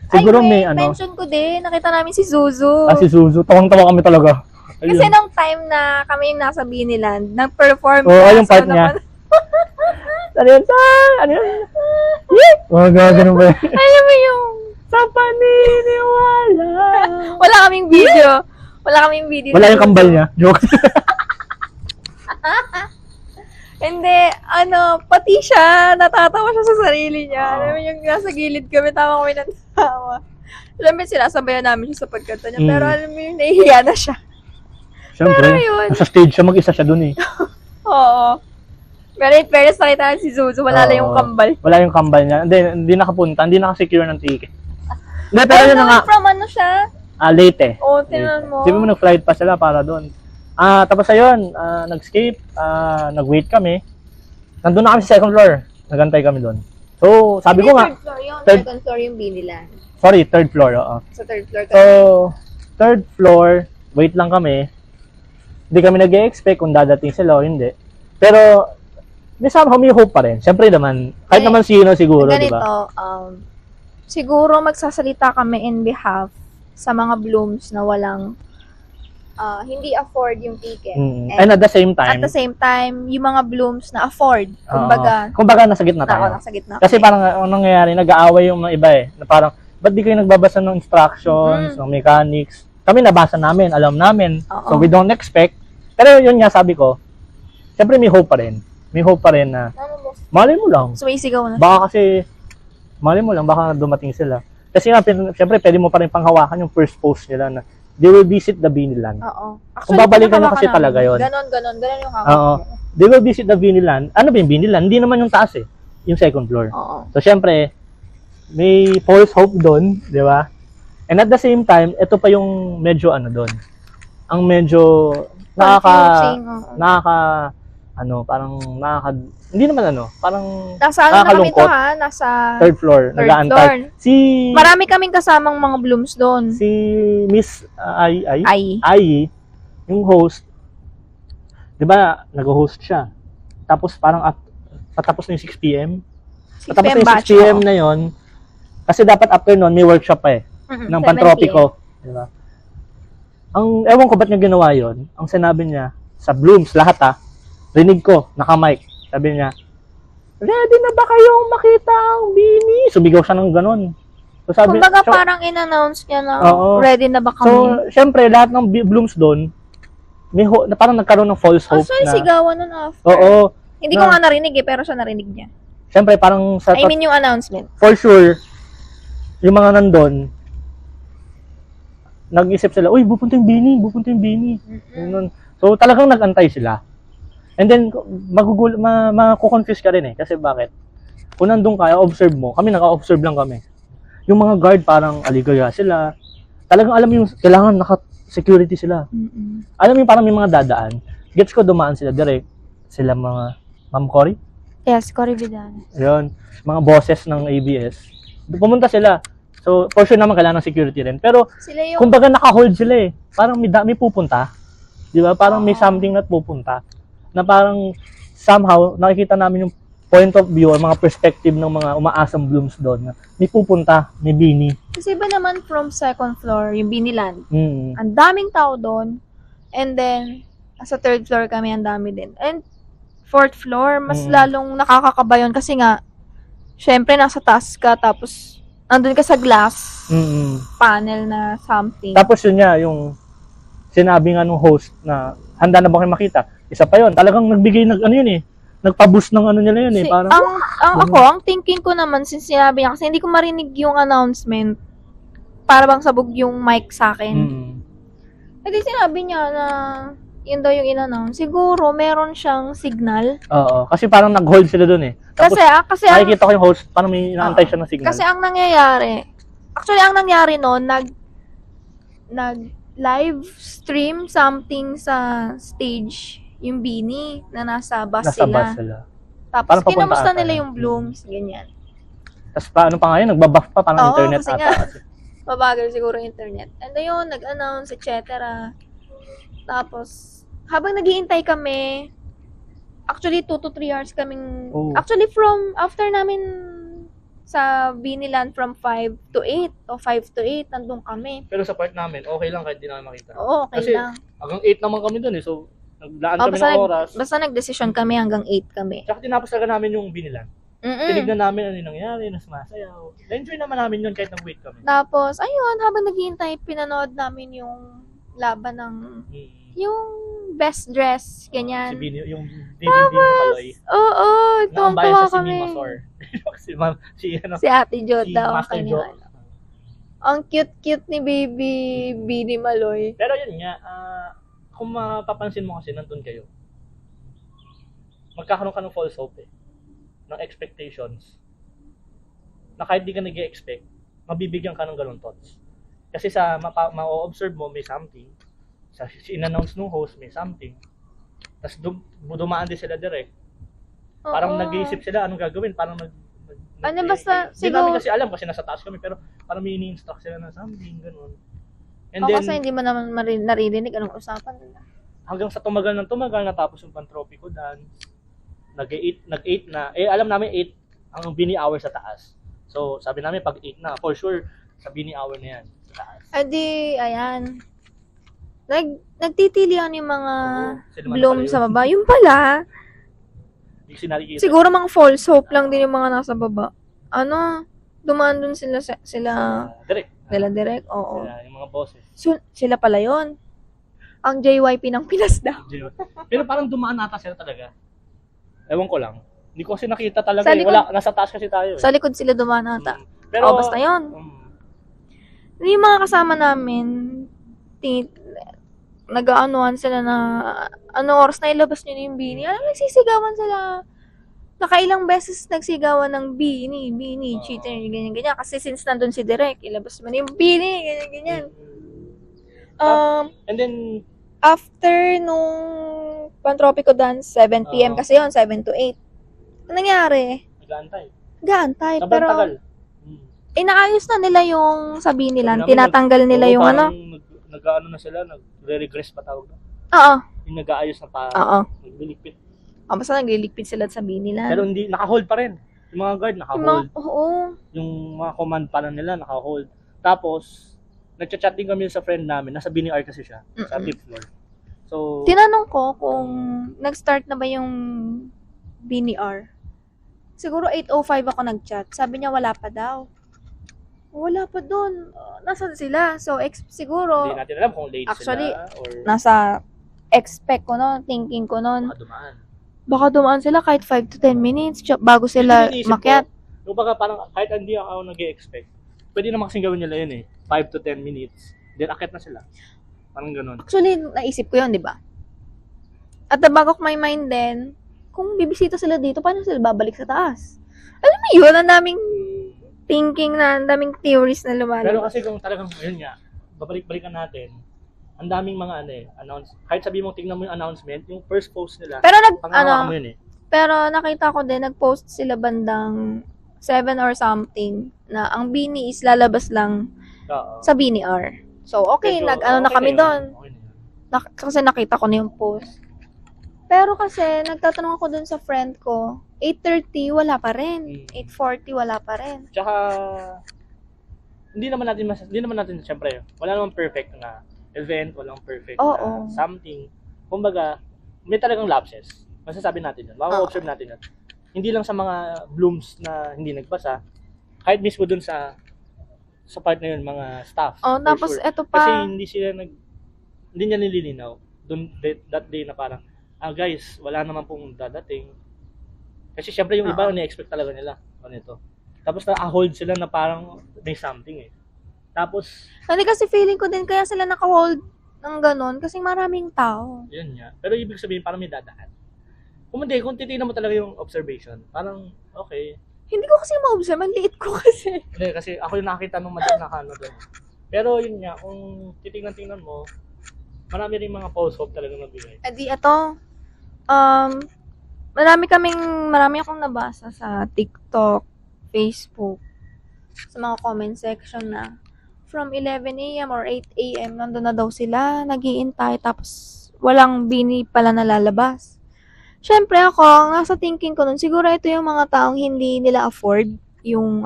siguro may ano, mention ko din. Nakita namin si Zuzu. si Zuzu, tawang-tawa kami talaga. Kasi Ayun. nung time na kami yung nasa Biniland, nag-perform Oo, ka. yung part niya. Ano yun? Ano yun? Mga ganun ba yun? Alam mo yung, Sa paniniwala. wala kaming video. Wala kaming video. Wala ni yung Zuzu. kambal niya. Joke. Hindi, pati siya, natatawa siya sa sarili niya. Alam mo yung nasa gilid kami, tawa kami ng tawa. Alam mo, sinasabayan namin siya sa pagkanta niya. Pero alam mo yung nahihiya na siya. Siyempre, Pero yun. nasa stage siya, mag-isa siya dun eh. Oo. Pero in fairness, nakita si Zuzu, wala lang yung Oo. kambal. Wala yung kambal niya. Hindi nakapunta, hindi nakasecure ng ticket. Hindi, pero yun na nga. From ano siya? Late eh. Oo, tinan mo. Sabi mo, nag-flight pa sila para doon. Tapos ayun, nag-escape, nag-wait kami. Nandun na kami sa second floor. Nagantay kami doon. So, sabi ko nga, Third floor yun. third- Second floor yung Biniland. sorry, third floor, oo. Sa third floor So, third floor, wait lang kami. Hindi kami nag-expect kung dadating sila o hindi. Pero, may somehow may hope pa rin. Siyempre naman, kahit Eh, naman sino siguro, di ganito, ba? siguro magsasalita kami in behalf sa mga blooms na walang hindi afford yung ticket. And at the same At time, the same time, yung mga blooms na afford, kumbaga, kumbaga nasa gitna tayo. nasa gitna. Kasi parang anong nangyayari, nag-aaway yung mga iba eh. Na parang, ba't di kayo nagbabasa ng instructions, ng mechanics? Kami nabasa namin, alam namin. Oo. So we don't expect. Pero yun nga sabi ko, siyempre may hope pa rin. May hope pa rin na, Ano mo? malay mo lang. Sumisigaw na. Baka kasi, malay mo lang, baka dumating sila. Kasi nga, syempre, pwede mo pa rin panghawakan yung first post nila na they will visit the Biniland. Oo. Kung babalikan nyo kasi pinakawakan talaga namin. yun. Ganon yung hawak Oo. mo. They will visit the Biniland. Ano ba yung Biniland? Hindi naman yung taas eh. Yung second floor. Oo. So, syempre, may false hope doon, di ba? And at the same time, ito pa yung medyo ano doon. Ang medyo Confusing, oo. hindi naman ano, parang Nasa ano na kami to nakakalungkot. ha? Nasa Third floor, third nag-aantay. floor. Marami kaming kasamang mga blooms doon. Si Miss Ay. Ai, yung host, di ba, nag-host siya. Tapos parang patapos na yung 6 p.m. 6 Patapos na p.m. yung 6 batch. p.m. oo. na yon. Kasi dapat after nun, may workshop pa eh. Ng 7 Pantropiko. Di ba? Ewan ko ba't niya ginawa yon. Ang sinabi niya, sa blooms, lahat rinig ko, naka-mic. Sabi niya, ready na ba kayong makita ang Bini? Sumigaw siya ng ganon. So, Kumbaga parang in-announce niya na Oo. ready na ba kami? So, syempre, lahat ng blooms doon, na parang nagkaroon ng false hope Actually, na, sigawan nun after. oo, Hindi ko nga narinig pero siya narinig niya. syempre, parang I mean yung announcement. for sure, yung mga nandun, nag-isip sila, uy, pupunta yung Bini. Ganun. So, talagang nag-antay sila. And then, makukonfuse ka rin eh. Kasi bakit? Kung nandun ka, observe mo. Kami, naka-observe lang kami. Yung mga guard, parang aligaya sila. Talagang alam yung, kailangan naka-security sila. Alam mo, parang may mga dadaan. Gets ko, dumaan sila direct. Sila mga, Ma'am Cory? Yes, Cory Vidal. Yun. Mga bosses ng ABS. Pumunta sila. So, for sure naman, kailangan ng security rin. Pero, Sila yung kumbaga naka-hold sila eh. Parang may pupunta. Di ba? Parang may something na pupunta. Na parang somehow nakikita namin yung point of view or mga perspective ng mga umaasang blooms doon. May pupunta, may Bini. Kasi ba naman from second floor, yung Biniland. Mm. Ang daming tao doon. And then, sa third floor kami, ang dami din. And fourth floor, mas lalong nakakakabayon kasi nga, syempre nasa taas ka, tapos andun ka sa glass panel na something. Tapos yun nga, yung sinabi nga nung host na handa na ba kayo makita? Isa pa yun, talagang nagbigay nagpa-boost ng ano nila yun eh. Parang, ang thinking ko naman, since sinabi niya, kasi hindi ko marinig yung announcement, para bang sabog yung mic sa akin. Hindi sinabi niya na yun daw yung in-announce. Siguro, meron siyang signal. Oo, kasi parang nag-hold sila dun eh. Tapos, Kasi nakikita ko yung host, parang may naantay siya ng signal. Kasi ang nangyayari, noon, nag live stream something sa stage, yung Bini, na nasa bus sila. Tapos, Parang papunta kinamusta ata nila yun. yung blooms, ganyan. Tapos paano pa ngayon, nagbabuff pa, parang internet kasi ata. nga, mabagal siguro yung internet. And ayun, nag-announce, etc. Tapos, habang naghihintay kami, actually 2 to 3 hours kaming, actually after namin sa Biniland from 5 to 8 o 5 to 8, nandun kami. Pero sa part namin, okay lang kahit di namin makita. Oo, okay Kasi, lang. hanggang 8 naman kami dun eh, so naglaan kami ng oras. Basta nagdesisyon kami hanggang 8 kami. Tsaka tinapos talaga namin yung Biniland. Tinignan namin ano yung nangyari, nasumasayaw. Na-enjoy naman namin yun kahit nag-wait kami. Tapos, ayun, habang naghihintay, pinanood namin yung laban ng yung best dress, ganyan. Si Bini, yung Bini Maloy. Oo, tuwang-tuwa Si kami. Mima Sor. Si Ate Jod si daw ang Master Jo. kaniwala. Ang cute-cute ni Baby Bini Maloy. Pero yun nga, kung mapapansin mo kasi nandun kayo, magkakaroon ka ng false hope eh. Ng expectations. Na kahit di ka nag-expect, mabibigyan ka ng ganun thoughts. Kasi sa ma-observe mo, may something. Sa in-announce ng host, may something. Tapos dumaan din sila direct. Parang nag-iisip sila anong gagawin. Parang basta, di namin kasi alam kasi nasa taas kami. Pero parang may ini-instruct sila na something, ganun. And then, kasi hindi mo naman naririnig anong usapan nila. Hanggang sa tumagal natapos yung Pantropiko dance. Nag-8 na. Eh, alam namin 8 ang Bini hour sa taas. So, sabi namin pag 8 na, for sure, sa Bini hour na yan sa taas. Adi, ayan. Nagtitilian yung mga Sino man bloom pala yun? sa baba. Yung pala, Hindi ko sinarikita. siguro mga false hope lang din yung mga nasa baba. Dumaan dun sila Direct. direct, oo. Yung mga bosses. So, sila pala yon. Ang JYP ng Pinas daw. Pero parang dumaan nata sila talaga. Ewan ko lang. Hindi ko kasi nakita talaga. Sa Eh. likod- Wala, nasa taas kasi tayo. Eh. Sa likod sila dumaan ata. Pero, basta yun. Yung mga kasama namin, ti- nag-aanuhan sila na, ano oras na ilabas nyo na yung Bini? Alam, nagsisigawan sila. Nakailang beses nagsigawan ng Bini, cheater, ganyan-ganyan. Kasi since nandun si Direk, ilabas mo na yung Bini, ganyan-ganyan. And then, After nung Pantropiko dance, 7 p.m. kasi yon 7 to 8. Ano nangyari? nag-aantay. Gantay, Sobrang pero tagal. inaayos na nila yung sa Bini Land. Sabi namin, Tinatanggal nila oo, yung ano. parang nag-ano na sila, nagre-regress pa tawag na. Oo. Yung nag-aayos na pa, Oo. nagliligpit. Basta nagliligpit sila sa Bini Land. Pero hindi, naka-hold pa rin. Yung mga guard, naka-hold. Oo. Yung mga command pa lang nila, naka-hold. Tapos, nagchat-chat din kami sa friend namin. Nasa BNR kasi siya, sa fifth floor. So, Tinanong ko kung nag-start na ba yung BNR. Siguro 8:05 ako nag-chat. Sabi niya wala pa daw. Wala pa doon. Nasaan sila? So, siguro, hindi natin alam kung late actually, sila or nasa expect ko noon, thinking ko noon. baka dumaan. Baka dumaan sila kahit 5 to 10 minutes bago sila Yun yung iniisip makyat. ko. Yung baga parang kahit hindi ako nag-expect, pwede naman kasing gawin nila yun eh. 5 to 10 minutes. Then akyat na sila. Parang ganun. Actually, naisip ko yun, di ba? At the back of my mind din, kung bibisita sila dito, paano sila babalik sa taas? Alam mo yun, ang daming thinking na, ang daming theories na Pero lumalabas. kasi kung talagang yun nga, babalik-balikan natin, ang daming mga kahit sabi mo tingnan mo yung announcement, yung first post nila, Pero pangawa mo yun eh. pero nakita ko din, nag-post sila bandang 7 or something, na ang Bini is lalabas lang Oo. sa BNR. So, okay, Medyo, na okay kami na yun. doon. Okay na yun. Kasi nakita ko na yung post. Pero kasi, nagtatanong ako dun sa friend ko, 8:30, wala pa rin. 8:40, wala pa rin. Tsaka, hindi naman natin, syempre, wala namang perfect na event, walang perfect Oo. na something. Kumbaga, may talagang lapses. Masasabi natin yun. Maka-observe natin yun. Hindi lang sa mga blooms na hindi nagbasa, kahit mismo dun sa part na yun, mga staff. Oh, for tapos sure. eto Kasi pa, hindi niya nililinaw. That day na parang, guys, wala naman pong dadating. Kasi syempre yung iba, ni-expect talaga nila. Ganito. Tapos na-hold sila na parang may something eh. Tapos, hindi kasi feeling ko din kaya sila naka-hold ng ganun kasi maraming tao. yun nga. Pero ibig sabihin, parang may dadaan. Kung titignan mo talaga yung observation, parang, okay. Hindi ko kasi ma-observe, ang liit ko kasi. Hindi, kasi ako yung nakakita nung madam na doon. Pero yun nga, kung titignan mo, marami rin mga false hope talaga nabigay. Edi eto, marami akong nabasa sa TikTok, Facebook, sa mga comment section na from 11 a.m. or 8 a.m. nandun na daw sila, nag-iintay, tapos walang Bini pala nalalabas. Siyempre ako, nasa thinking ko nun, siguro ito yung mga taong hindi nila afford yung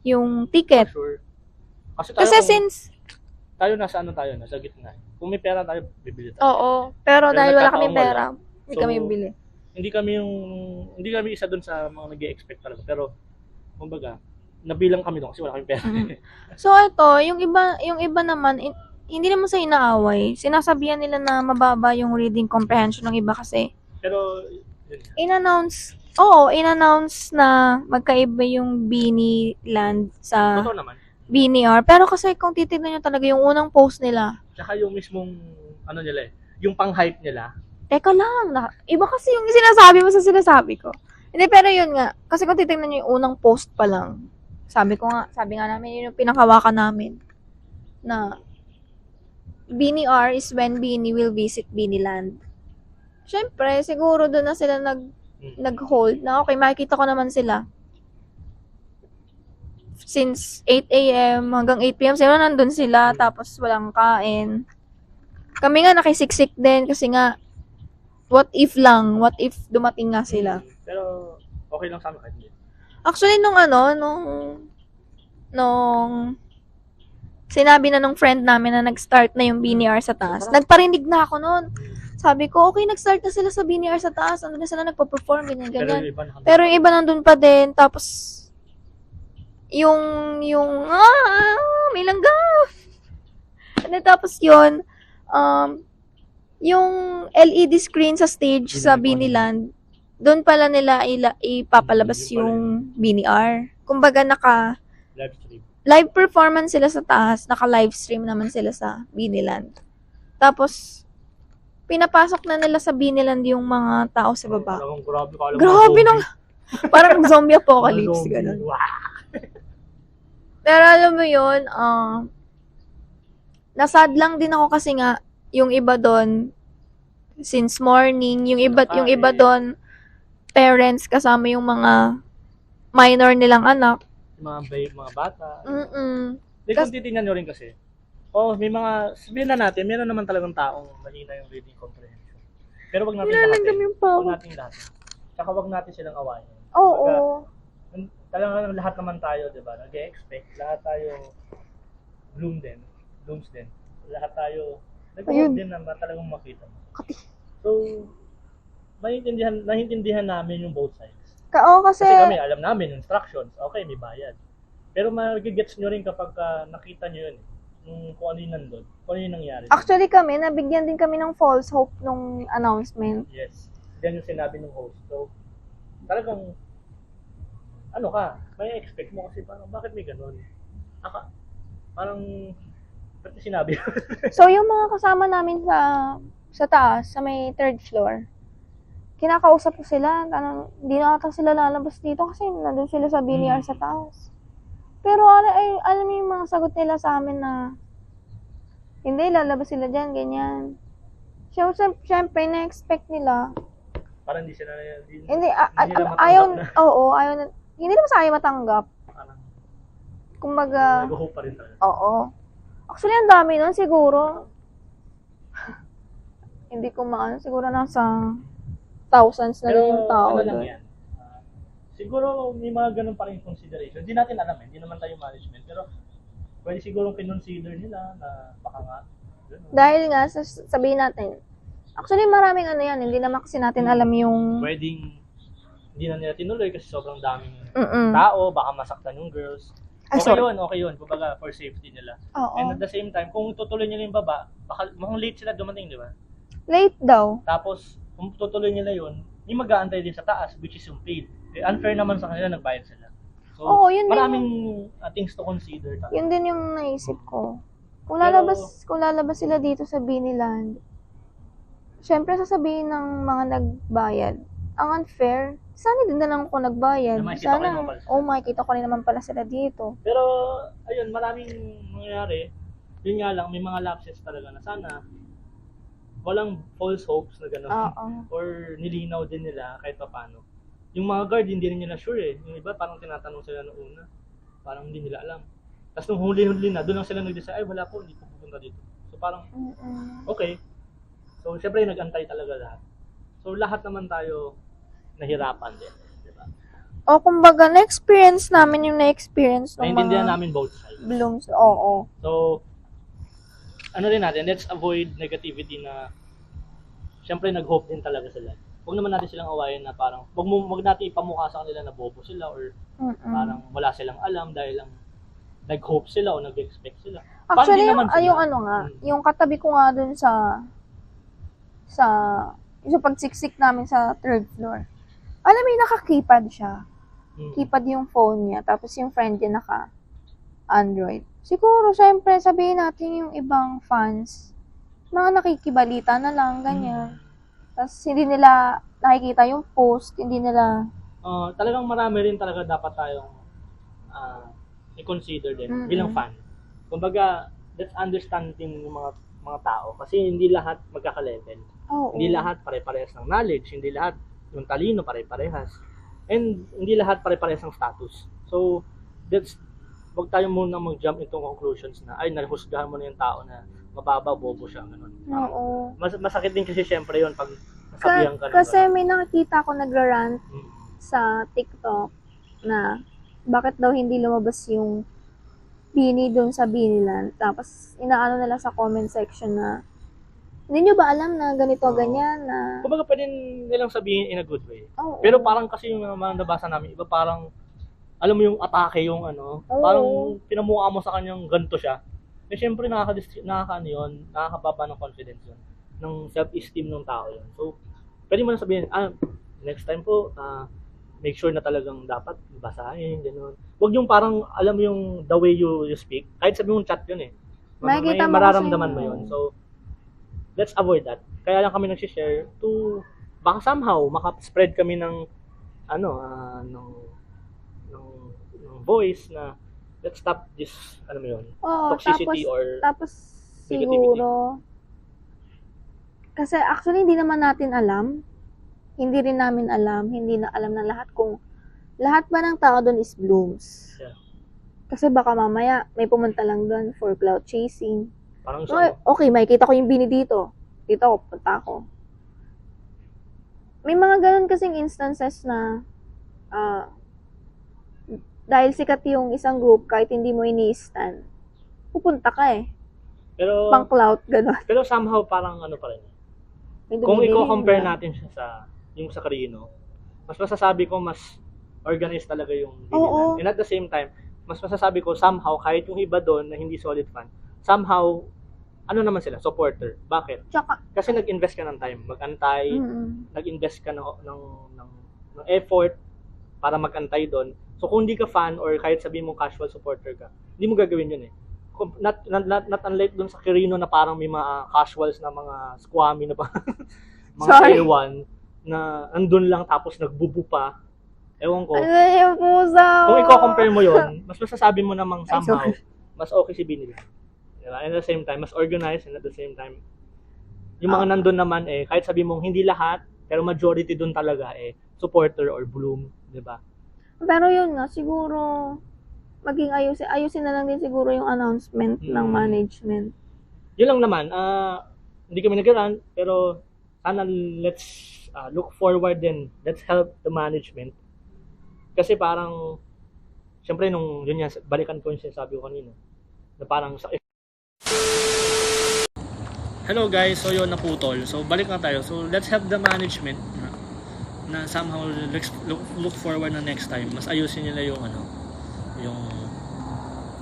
yung ticket. For sure. Kasi since, tayo nasa gitna. Kung may pera tayo, bibili tayo. oo, pero dahil wala kaming nagkataon pera, hindi So, kami bili. Hindi kami isa doon sa mga nag-expect talaga. Pero, kumbaga, nabilang kami doon kasi wala kaming pera. So ito, yung iba naman, hindi naman sa inaaway. Sinasabihan nila na mababa yung reading comprehension ng iba kasi Pero, yun nga. in-announce na magkaiba yung Bini Land sa Totoo naman. BNR. Pero kasi kung titignan nyo talaga yung unang post nila, Tsaka yung mismong, nila eh, yung pang-hype nila. teka lang, iba kasi yung sinasabi mo sa sinasabi ko. Hindi, pero yun nga, kasi kung titignan nyo yung unang post pa lang, sabi nga namin, yun yung pinakawakan namin, na BNR is when Bini will visit Bini Land. Siyempre, siguro doon na sila nag-hold na okay, makikita ko naman sila. Since 8 a.m. hanggang 8 p.m. sila nandun sila, tapos walang kain. Kami nga nakisiksik din kasi nga, what if dumating nga sila. Pero, okay lang sa amin kahit hindi. Actually, nung sinabi na nung friend namin na nag-start na yung BNR sa taas, nagparinig na ako nun. Sabi ko, okay, nag-start na sila sa BNR sa taas. Ano na sila nagpa-perform, ganyan. Pero yung iba nandun pa din. Tapos, may langgam. And then, tapos yun, yung LED screen sa stage sa Biniland, doon pala nila ipapalabas yung BNR. Kumbaga Live stream. live performance sila sa taas, naka-live stream naman sila sa Biniland. Tapos, pinapasok na nila sa Biniland yung mga tao sa baba. Talagang grabe ka. Grabe nung, parang zombie apocalypse, gano'n. Pero alam mo yun, nasad lang din ako kasi nga, yung iba doon, since morning, yung iba doon, parents kasama yung mga minor nilang anak. Mga bata. Mm-mm. Kung titingnan nyo rin kasi, may mga, sabihin na natin, meron naman talagang taong mahina yung reading comprehension. Pero wag natin Nilalanggam yung power. Wag natin lahat. Tsaka wag natin silang awayin. Oo. Talagang lahat naman tayo, di ba? Nag-expect, lahat tayo blooms din. Lahat tayo nag-hope din na talagang makita mo. So, naintindihan namin yung both sides. Kasi Kami, alam namin, instructions, okay, may bayad. Pero magigets nyo rin kapag nakita nyo yun, kung ano yung nandun, kung ano yung nangyari. Actually kami, nabigyan din kami ng false hope nung announcement. Yes. Yan yung sinabi ng host. So, talagang, may expect mo kasi parang, bakit may ganun? Parang, ba't sinabi? So, yung mga kasama namin sa taas, sa may third floor, kinakausap ko sila, hindi na ata sila lalabas dito kasi nandun sila sa BNR sa taas. Pero alam mo yung mga sagot nila sa amin na hindi, lalabas sila dyan, ganyan. So, syempre, na-expect nila. Parang hindi sila, Hindi, ayaw na, hindi naman sa ayaw matanggap. Parang, kumbaga, nag-hope pa rin talaga. oo. Actually, ang dami nun, siguro. Hindi ko maano, siguro nasa thousands na rin yung tao. Pero, lang yan. Siguro, may mga ganun pa rin consideration. Hindi natin alam hindi naman tayo management. Pero, pwede siguro kinonsider nila na baka nga. Ganun. Dahil nga, sabihin natin, actually maraming yan, hindi naman kasi natin alam yung... Pwedeng, hindi na nila tinuloy kasi sobrang daming Mm-mm. tao, baka masaktan yung girls. Okay yun. Kumbaga, for safety nila. Oo. And at the same time, kung tutuloy nila yung baba, baka mukhang late sila dumating, di ba? Late daw. Tapos, kung tutuloy nila yun, yung mag-aantay din sa taas, which is yung paid. Unfair naman sa kanila, nagbayad sila. So, Oo, yun maraming things to consider. Yun din yung naisip ko. Kung lalabas sila dito sa Biniland, syempre sasabihin ng mga nagbayad, ang unfair, sana din na lang ako nagbayad. Sana, makikita ko rin naman pala sila dito. Pero, ayun, maraming nangyayari. Yun nga lang, may mga lapses talaga na sana walang false hopes na gano'n. Or nilinaw din nila kahit pa paano. Yung mga guard, hindi rin nila sure eh. Yung iba, parang tinatanong sila noong una. Parang hindi nila alam. Tapos nung huli-huli na, doon lang sila nag-decide, ay wala po, hindi po pupunta dito. So parang, okay. So syempre nag-antay talaga lahat. So lahat naman tayo nahirapan din. Diba? O kumbaga, na-experience namin yung na-experience ng Naintindihan mga namin both sides. blooms. Oo. So, ano rin natin, let's avoid negativity na syempre nag-hope din talaga sila. Huwag naman natin silang awayin na parang, huwag natin ipamukha sa kanila na bobo sila or parang wala silang alam dahil lang nag-hope sila o nag-expect sila. Actually, naman sila. yung yung katabi ko nga dun sa pagsiksik namin sa third floor. Alam mo, naka-keypad siya. Keypad yung phone niya, tapos yung friend niya naka-Android. Siguro, syempre, sabihin natin yung ibang fans, mga nakikibalita na lang, ganyan. Tapos, hindi nila nakikita yung post, hindi nila... Talagang marami rin talaga dapat tayong i-consider din bilang fan. Kumbaga, let's understand din yung mga tao kasi hindi lahat magkaka-level. Hindi lahat pare-parehas ng knowledge, hindi lahat yung talino pare-parehas. And hindi lahat pare-parehas ng status. So, wag tayo muna mag-jump into conclusions na, ay, nahusgahan mo na yung tao na mababa, bobo siya, ganun. Oo. Masakit din kasi syempre yun pag nasabihan ka. Kasi may nakikita ko nagra-rant sa TikTok na bakit daw hindi lumabas yung Bini doon sa Biniland. Tapos, inaano nila sa comment section na hindi nyo ba alam na ganito, ganyan, na... Kumbaga pwede nilang sabihin in a good way. Pero parang kasi yung mga nabasa namin, iba parang, alam mo yung atake yung parang pinamukha mo sa kanyang ganito siya. Eh syempre nakakababa ng confidence yun, ng self-esteem ng tao yun. So, pwede mo na sabihin, next time po, make sure na talagang dapat basahin, gano'n. Huwag yung parang, alam mo yung the way you speak, kahit sabi mong chat yun eh. Makikita mo mararamdaman kasi mo yun. yun. So, let's avoid that. Kaya lang kami nag-share to, baka somehow, maka-spread kami ng, ano, ng voice na, let's stop this, ano mo yun, Oo, toxicity tapos negativity. siguro, kasi actually hindi naman natin alam, hindi rin namin alam, hindi na alam ng lahat kung lahat ba ng tao doon is blooms. Yeah. Kasi baka mamaya may pumunta lang doon for cloud chasing. Parang Okay, makikita ko yung bini dito. Dito ako, punta ako. May mga ganun kasing instances na dahil sikat yung isang group, kahit hindi mo ini-stand, pupunta ka eh. pero, Pang clout, gano'n. pero somehow parang ano pa rin. May Kung dumidiri i-compare na. natin siya sa Carino, mas masasabi ko mas organized talaga yung Oo. Binilan. And at the same time, mas masasabi ko somehow, kahit yung iba doon na hindi solid fan, somehow, ano naman sila, supporter. Bakit? Tsaka, Kasi nag-invest ka ng time, mag-antay, nag-invest ka ng effort para mag-antay doon. So kung hindi ka fan or kahit sabihin mo casual supporter ka, hindi mo gagawin yun eh. Not unlike doon sa Quirino na parang may mga casuals na mga squammy na pa, mga Sorry. ewan na andun lang tapos nagbubu pa. Ewan ko. ano yung pusa ko? Kung i-compare mo yun, mas masasabi mo namang Ay, somehow, sorry. mas okay si Binila. Diba? And at the same time, mas organized and at the same time, yung mga nandun naman eh, kahit sabi mong hindi lahat, pero majority dun talaga eh, supporter or bloom, di ba? Pero yun nga, siguro, maging ayusin na lang din siguro yung announcement ng management. Yun lang naman, hindi kami nag-run, pero sana let's look forward din. Let's help the management. Kasi parang, syempre nung, yun yan, balikan ko yung sinasabi ko kanina, na parang sa Hello guys, so yun naputol. So balik na tayo. So let's help the management na somehow let's look forward na next time mas ayusin nila yung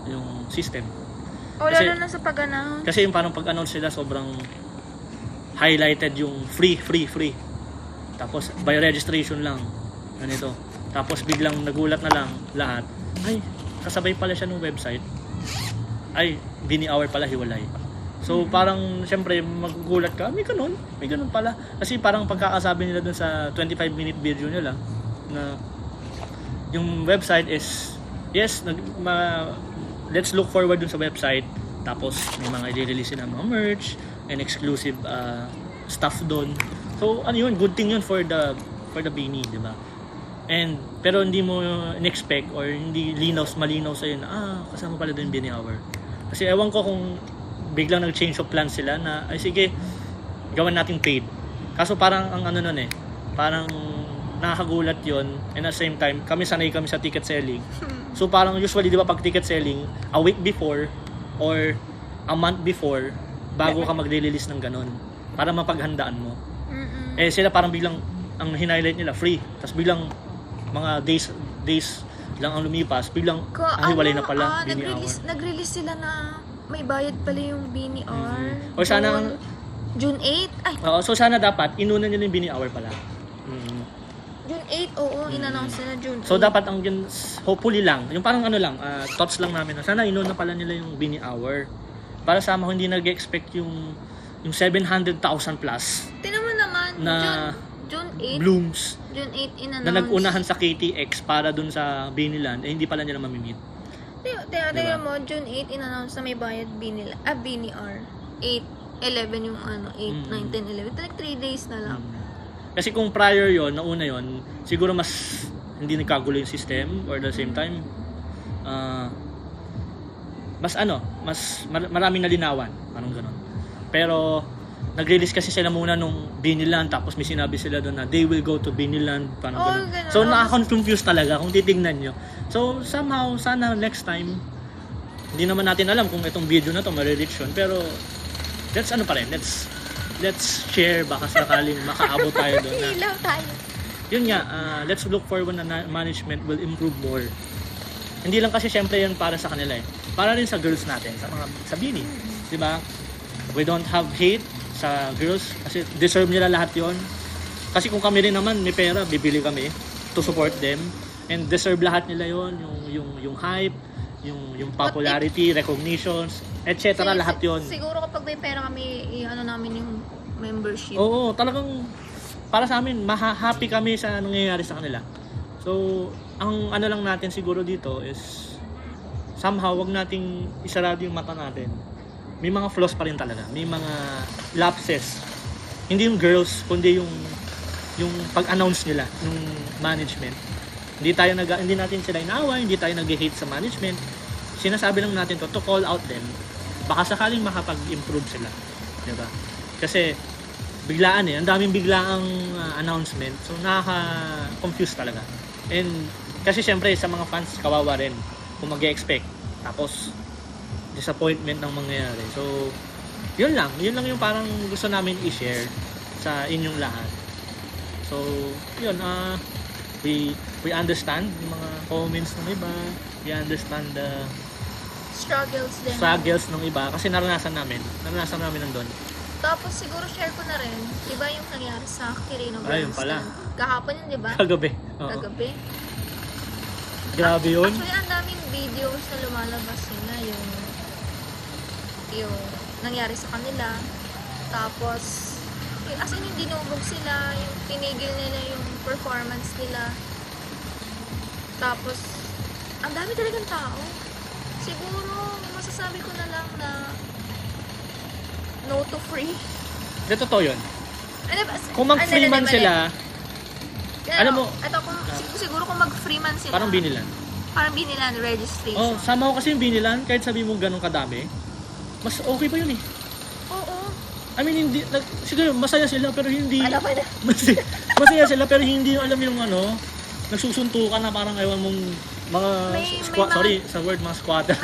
yung system. O, lalo na sa pag-announce. Kasi yung parang pag-announce sila sobrang highlighted yung free. Tapos by registration lang. Ganito. Tapos biglang nagulat na lang lahat. Ay, kasabay pala siya ng website. Ay, Bini Hour pala hiwalay. So parang syempre magugulat ka, may ganun pala. Kasi parang pagkakasabi nila dun sa 25-minute video nila na yung website is yes, let's look forward dun sa website. Tapos may mga i-release na mga merch and exclusive stuff dun. So ano yun, good thing yun for the Bini, di ba? And pero hindi mo in-expect or hindi malinaw sa na kasama pala dun yung Bini Hour. Kasi ewan ko kung biglang nag-change of plan sila na ay sige, gawan natin paid. Kaso parang ang ano nun eh, parang nakakagulat yon and at the same time, sanay kami sa ticket selling. So parang usually, di ba pag ticket selling, a week before or a month before, bago ka mag-release ng ganun. Para mapaghandaan mo. Eh sila parang biglang, ang highlight nila, free. Tapos biglang, mga days lang ang lumipas, biglang, hiwalay na pala, Bini Hour. Nag-release sila na may bayad pala yung Bini Hour. Or sana, June 8? Ay, oo, so sana dapat, inuna nila yung Bini Hour pala. June 8, oo, in-announce nila June 8. So dapat ang yun, hopefully lang, yung parang ano lang, thoughts lang namin, sana inuna pala nila yung Bini Hour. Para sa mga hindi nag-expect yung 700,000 plus Tingnan mo naman, na June 8, blooms June 8 in-announce. na nag-unahan sa KTX para dun sa Biniland, hindi pala nila mamimit. Tingnan mo, June 8 in-announce na may bayad Bini Hour. 8, 11 yung 8, 9, 10, 11. Like 3 days na lang. Kasi kung prior yon, nauna yon, siguro mas hindi nagkagulo yung system or at the same time mas maraming nalinawan, parang gano'n. Pero nag-release kasi sila muna nung Biniland, tapos may sinabi sila doon na they will go to Biniland, parang gano'n. So nakaka-confuse talaga kung titingnan nyo. So somehow, sana next time, hindi naman natin alam kung itong video na to ma-reach yun, pero let's share, baka sakaling makaabot tayo doon na. Ilaw tayo. Yun nga, let's look forward na management will improve more. Hindi lang kasi syempre yan para sa kanila eh. Para rin sa girls natin, sa Bini. Di ba? We don't have hate sa girls kasi deserve nila lahat yon. Kasi kung kami rin naman may pera, bibili kami. to support them. And deserve lahat nila yon, yung hype, yung popularity, recognitions, etc. lahat yon. Siguro kapag may pera kami, ano namin yung membership. Oo, talagang para sa amin, happy kami sa nangyayari sa kanila. So, ang ano lang natin siguro dito is somehow wag nating isarado yung mata natin. May mga flaws pa rin talaga. May mga lapses. Hindi yung girls, kundi yung pag-announce nila ng management. Hindi natin sila inaaway, hindi tayo nag-hate sa management. Sinasabi lang natin to call out them. Baka sakaling makapag-improve sila. Diba? Kasi biglaan ang daming biglaang announcement. So nakaka-confuse talaga. And kasi syempre sa mga fans kawawa rin kung mag-expect. Tapos disappointment ng mangyayari. So yun lang yung parang gusto namin i-share sa inyong lahat. So yun, we understand yung mga comments ng iba. We understand the struggles ng iba kasi naranasan namin nandun. Tapos siguro share ko na rin, di ba yung nangyari sa Kirino Ayun pala. Kahapon yun, di ba? Kagabi. Oo. Kagabi. Grabe yun. Actually, ang daming videos na lumalabas nila yung nangyari sa kanila. Tapos, as in yung dinubog sila, yung pinigil nila yung performance nila. Tapos, ang dami talagang tao. Siguro, masasabi ko na lang na no to free. Hindi, totoo yun. Ano ba? Kung mag-free man sila, alam mo, ito, siguro kung mag-free man sila, parang binilan. Parang binilan registration. Oh, sama ko kasi yung binilan, kahit sabi mo ganun kadami, mas okay pa yun eh. Oo. I mean, hindi, siguro masaya sila pero hindi, Ano pa na? masaya sila pero hindi alam yung ano, nagsusuntukan na parang ewan mong mga mga squatter.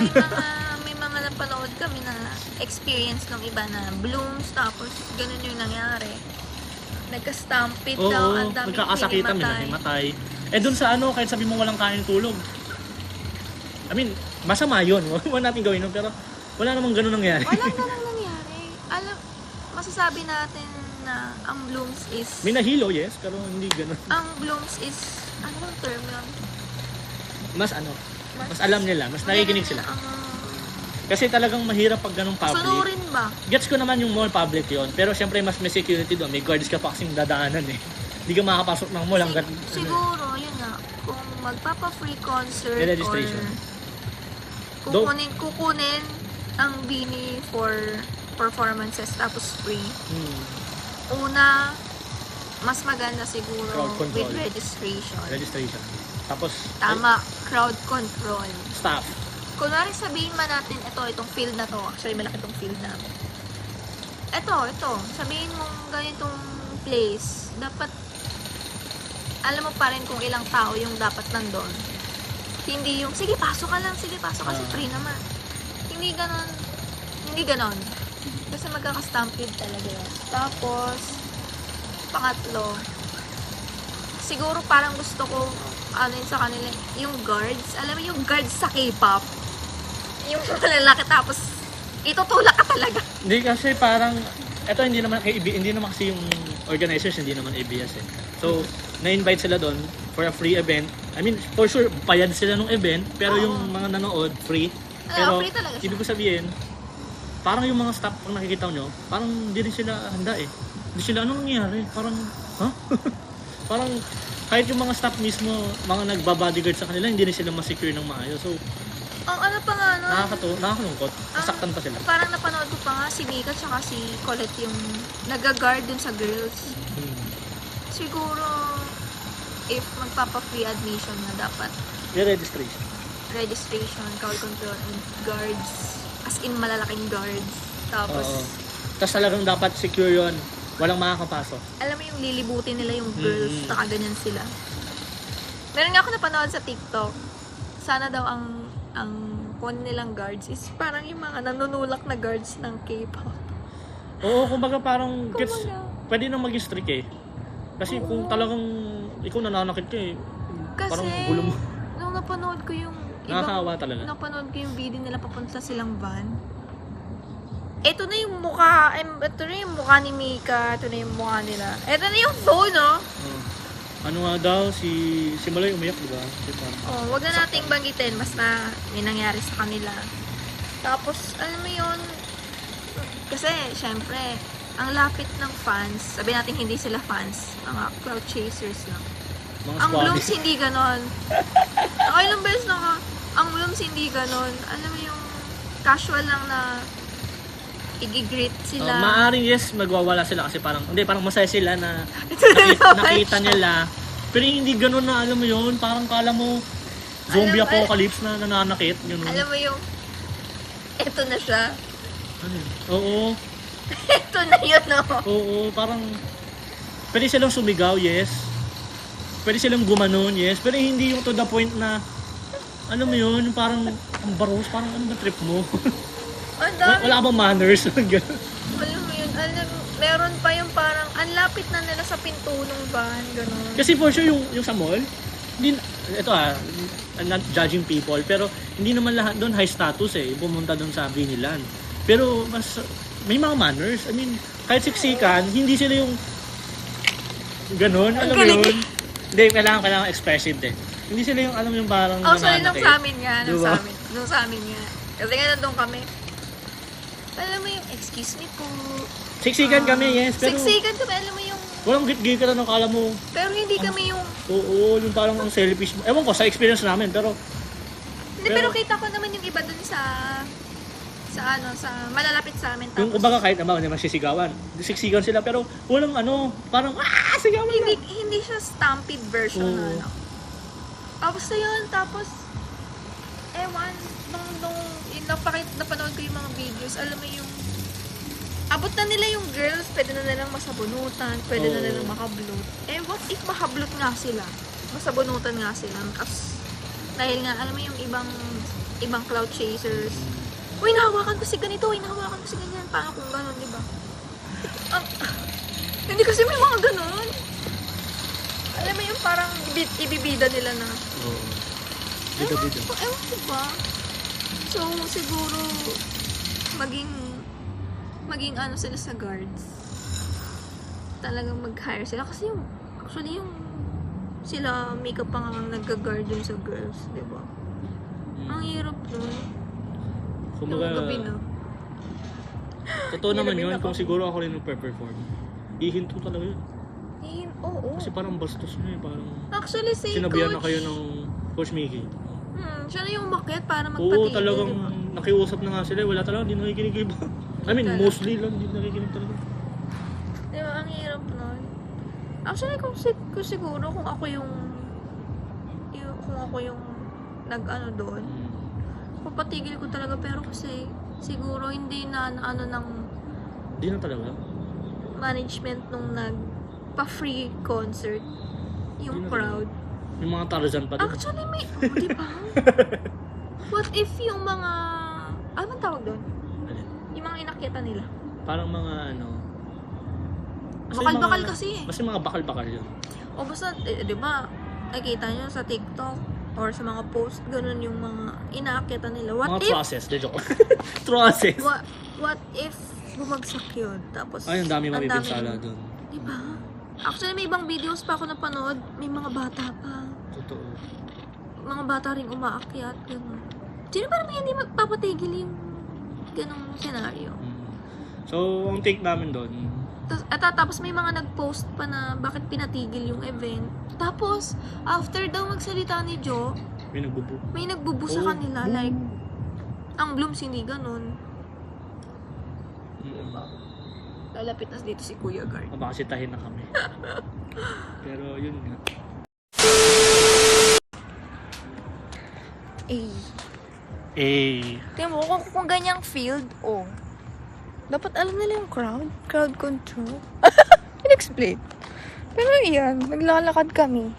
may mga napanood kami na experience ng iba na blooms, tapos ganun yung nangyari. Nagka-stampede daw, ang daming nagkakasakitan, may nahimatay. Eh dun sa ano, kahit sabi mo walang kain tulog. I mean, masama yun. Huwag natin gawin yun, pero wala namang ganun nangyari. Walang ganun nangyari. Masasabi natin na ang blooms is... May nahilo, yes, pero hindi ganun. Ang blooms is... Ano bang term yun? Mas alam nila, mas nakikinig sila. Kasi talagang mahirap pag ganung public. Sunurin ba? Gets ko naman yung mall public yon, pero syempre mas may security doon. May guards ka pa kasing dadaanan eh. Hindi ka makakapasok ng mall hanggang... Siguro, yun na. Kung magpapa-free concert may registration. Or kukunin ang bini for performances tapos free. Una, mas maganda siguro Crowd control. with registration. Tapos, tama, crowd control. Staff. Kunwari sabihin man natin, itong field na to. Actually, malaki itong field namin. Ito. Sabihin mong ganitong place, dapat, alam mo pa rin kung ilang tao yung dapat nandun. Hindi yung, sige, pasok ka kasi free naman. Hindi ganon. Kasi magkaka-stampede talaga yun. Tapos, pangatlo, siguro parang gusto ko, yun sa kanila, yung guards. Alam mo yung guards sa K-pop? Yung malalaki tapos itutulak ka talaga. Hindi kasi parang eto hindi naman kasi yung organizers hindi naman ABS eh. So, na-invite sila doon for a free event. I mean, for sure bayad sila ng event pero yung mga nanood free. Pero free talaga siya. ibig ko sabihin, parang yung mga staff kung nakikita nyo, parang hindi rin sila handa eh. Hindi sila anong nangyari? Parang parang kahit yung mga staff mismo, mga nagba-bodyguard sa kanila, hindi rin sila ma-secure ng maayos. So, ang ano pa nga, no? Nakakalungkot. Nasaktan pa sila. Parang napanood ko pa nga si Mika tsaka si Colette yung nag-guard dun sa girls. Siguro, if magpapa-free admission na dapat registration, crowd control, and guards. As in, malalaking guards. Tapos talagang dapat secure yun. Walang makakapasok. Alam mo yung lilibutin nila yung girls, nakaganyan sila. Meron nga ako napanood sa TikTok. Sana daw ang phone nilang guards is parang yung mga nanunulak na guards ng K-pop. Oo, kumbaga parang pwede nang mag-strict eh. Kasi kung talagang ikaw nananakit ka eh. Kasi, parang gulo mo. Nung napanood ko yung nakakawa talaga. Napanood ko yung video nila papunta silang van. Ito na yung mukha ni Mika, ito na yung mukha nila. Ito na yung phone, no? Ano nga daw, si Maloy umiyak, diba? Oh, wag na nating banggitin basta may nangyari sa kanila. Tapos, alam mo yun, kasi, syempre, ang lapit ng fans, sabi natin hindi sila fans, mga crowd chasers lang. Mga Ang squad. Blooms hindi ganon. Nakailang beses na ka, ang Blooms hindi ganon. Alam mo yung casual lang na i-greet sila. Maaring yes, magwawala sila kasi parang, hindi, parang masaya sila na nakita nila. Pero hindi ganun na, alam mo yun, parang kala mo zombie apocalypse na nananakit. Yun, Alam mo yung, eto na siya. ano yun? Oo, Eto na yun, no? oo, parang pwede silang sumigaw, yes. Pwede silang gumanon, yes. Pero hindi yung to the point na, alam mo yun, yung parang ang baros, parang ano ba trip mo? Ang dami. Wala ka bang manners? Ganun. Alam mo yun, meron pa yung parang, ang lapit na nila sa pinto ng van, gano'n. Kasi for sure yung sa mall, hindi, ito I'm not judging people, pero hindi naman lahat doon high status pumunta doon sa Binilan. Pero mas may mga manners. I mean, kahit siksikan, hindi sila yung ganun, alam mo yun. Hindi, kailangan expressive din. Hindi sila yung, alam mo yung parang Sorry, nung nananakit. sa amin nga, Diba? nung sa amin nga. Kasi nga nandun kami. Alam mo yung, excuse me po. Siksikan kami, yes, pero Siksikan kami, alam mo yung, walang git-git ka na ng kala mo. pero hindi kami yung, Oo, yung parang ang selfish mo. Ewan ko, sa experience namin, pero hindi, pero kita ko naman yung iba dun sa malalapit sa amin. yung kumbaga kahit naman masisigawan. Siksikan sila, pero walang parang, sigawan na. hindi siya stampede version Oo. na ano. Tapos na yun, tapos, ewan, nung napanood ko yung mga videos, alam mo yung, abot na nila yung girls, pwede na nilang masabunutan, pwede na Oo. nilang makablot. What if makablot nga sila? Masabunutan nga sila. Tapos, dahil nga, alam mo yung ibang cloud chasers, uy, nahawakan ko si ganito, uy, nahawakan ko si ganyan. Paano kung gano'n, di ba? Hindi kasi may mga gano'n. Alam mo yung parang ibibida nila na, Oo. Bida-bida. ewan ko ba? So, siguro, maging ano sila sa guards. Talagang mag-hire sila. Kasi actually yung sila makeup pa nga nag-guard dun sa girls, di ba? Ang hirap nun. Yung Kumbaga, gabi na. totoo naman Hirapin yun, ako. kung siguro ako rin nagpe-perform. Ihinto talaga yun. Oo. Kasi parang bastos nyo parang Actually, si sinabihan na Coach, kayo ng Coach Mickey. siya na yung umakyat para magpatigil. Oo, talagang di ba? nakiusap na nga sila. Wala talaga, hindi nakikinig iba. I mean, Talaga. mostly lang, hindi nakikinig talaga. Di ba, ang hirap nun. Actually, kung siguro, kung ako yung nag-ano doon, papatigil ko talaga. Pero kasi, siguro, hindi na ano ng Hindi na talaga. management nung nagpa-free concert yung Hindi na crowd. Yung mga Tarzan pa din. Actually, may, di ba? What if yung mga, ano bang tawag doon? Yung mga inakyatan nila. Parang mga basta yung Bakal-bakal mga- kasi eh. Basta yung mga bakal-bakal yun. O basta, di ba, nakikita nyo sa TikTok or sa mga post, ganun yung mga inaakyatan nila. What Mga if, trusses, de joke. Trusses. what if bumagsak yun? Tapos, Ay, ang dami ang mabipinsala dami- dun. Di ba? Actually, may ibang videos pa ako napanood. May mga bata pa. Totoo. Mga bata rin umaakyat. Ganun. Sino ba naman hindi magpapatigil yung ganung senaryo? So, ang take namin doon, Tapos may mga nag-post pa na bakit pinatigil yung event. Tapos, after daw magsalita ni Joe, may nagbubu. may nagbubu sa kanila. Like, ang Blooms hindi ganun. Lalapit na dito si Kuya Guard. Baka sitahin na kami. Pero yun nga. Tingnan mo, kung ganyang field, dapat alam nila yung crowd control. In-explain. Pero yan, naglalakad kami.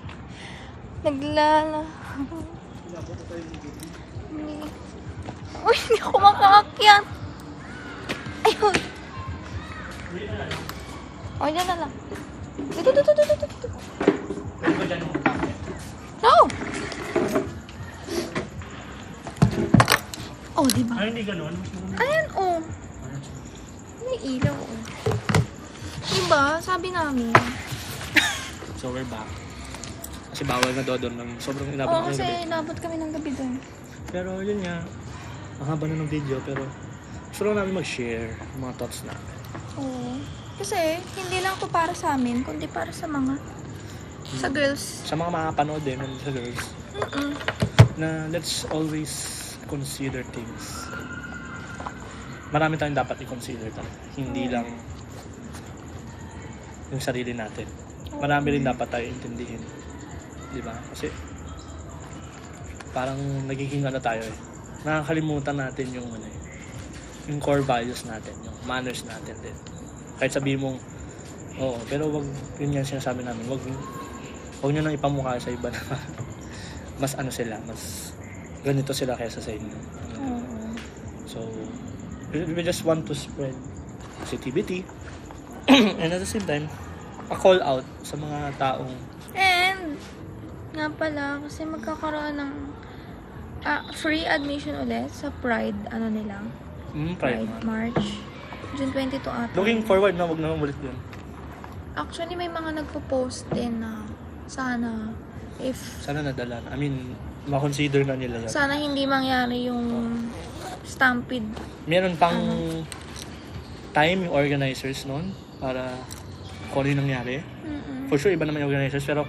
Uy, hindi ako makaakyat. Ayun. Dyan na lang. Dito. No! Diba? Ay, hindi ganun. Ayan, may ilaw, Diba? Sabi namin. So, we're back. Kasi bawal na doon ng sobrang inabot Oo, ng kasi gabi. inabot kami ng gabi doon. Pero yun nga, mahaba na ng video pero gusto lang namin mag-share ng mga thoughts namin. Oo. Kasi, hindi lang to para sa amin, kundi para sa mga, sa girls. Sa mga makapanood din and sa girls, Mm-mm. na let's always consider things. Marami tayong dapat i-consider talaga. Hindi lang yung sarili natin. Marami rin dapat tayo intindihin. Di ba? Kasi parang nagiging ano tayo eh. Nakakalimutan natin yung ano eh, yung core values natin, yung manners natin din. Kahit sabihin mong, oo, pero wag, yun yan sinasabi namin, wag nyo nang ipamukha sa iba na mas ano sila, mas ganito sila kaysa sa inyo. Oo. So, we just want to spread positivity and at the same time, a call out sa mga taong And, nga pala, kasi magkakaroon ng free admission ulit sa Pride, ano nila? Pride Pride Month. March. June 22 ata. Looking forward na wag na ulit yun. Actually, may mga nagpo-post din na sana Sana nadala na. I mean, ma-consider na nila yan. sana hindi mangyari yung stampede. Meron pang time yung organizers noon para kung ano yung nangyari. Mm-mm. For sure, iba naman yung organizers pero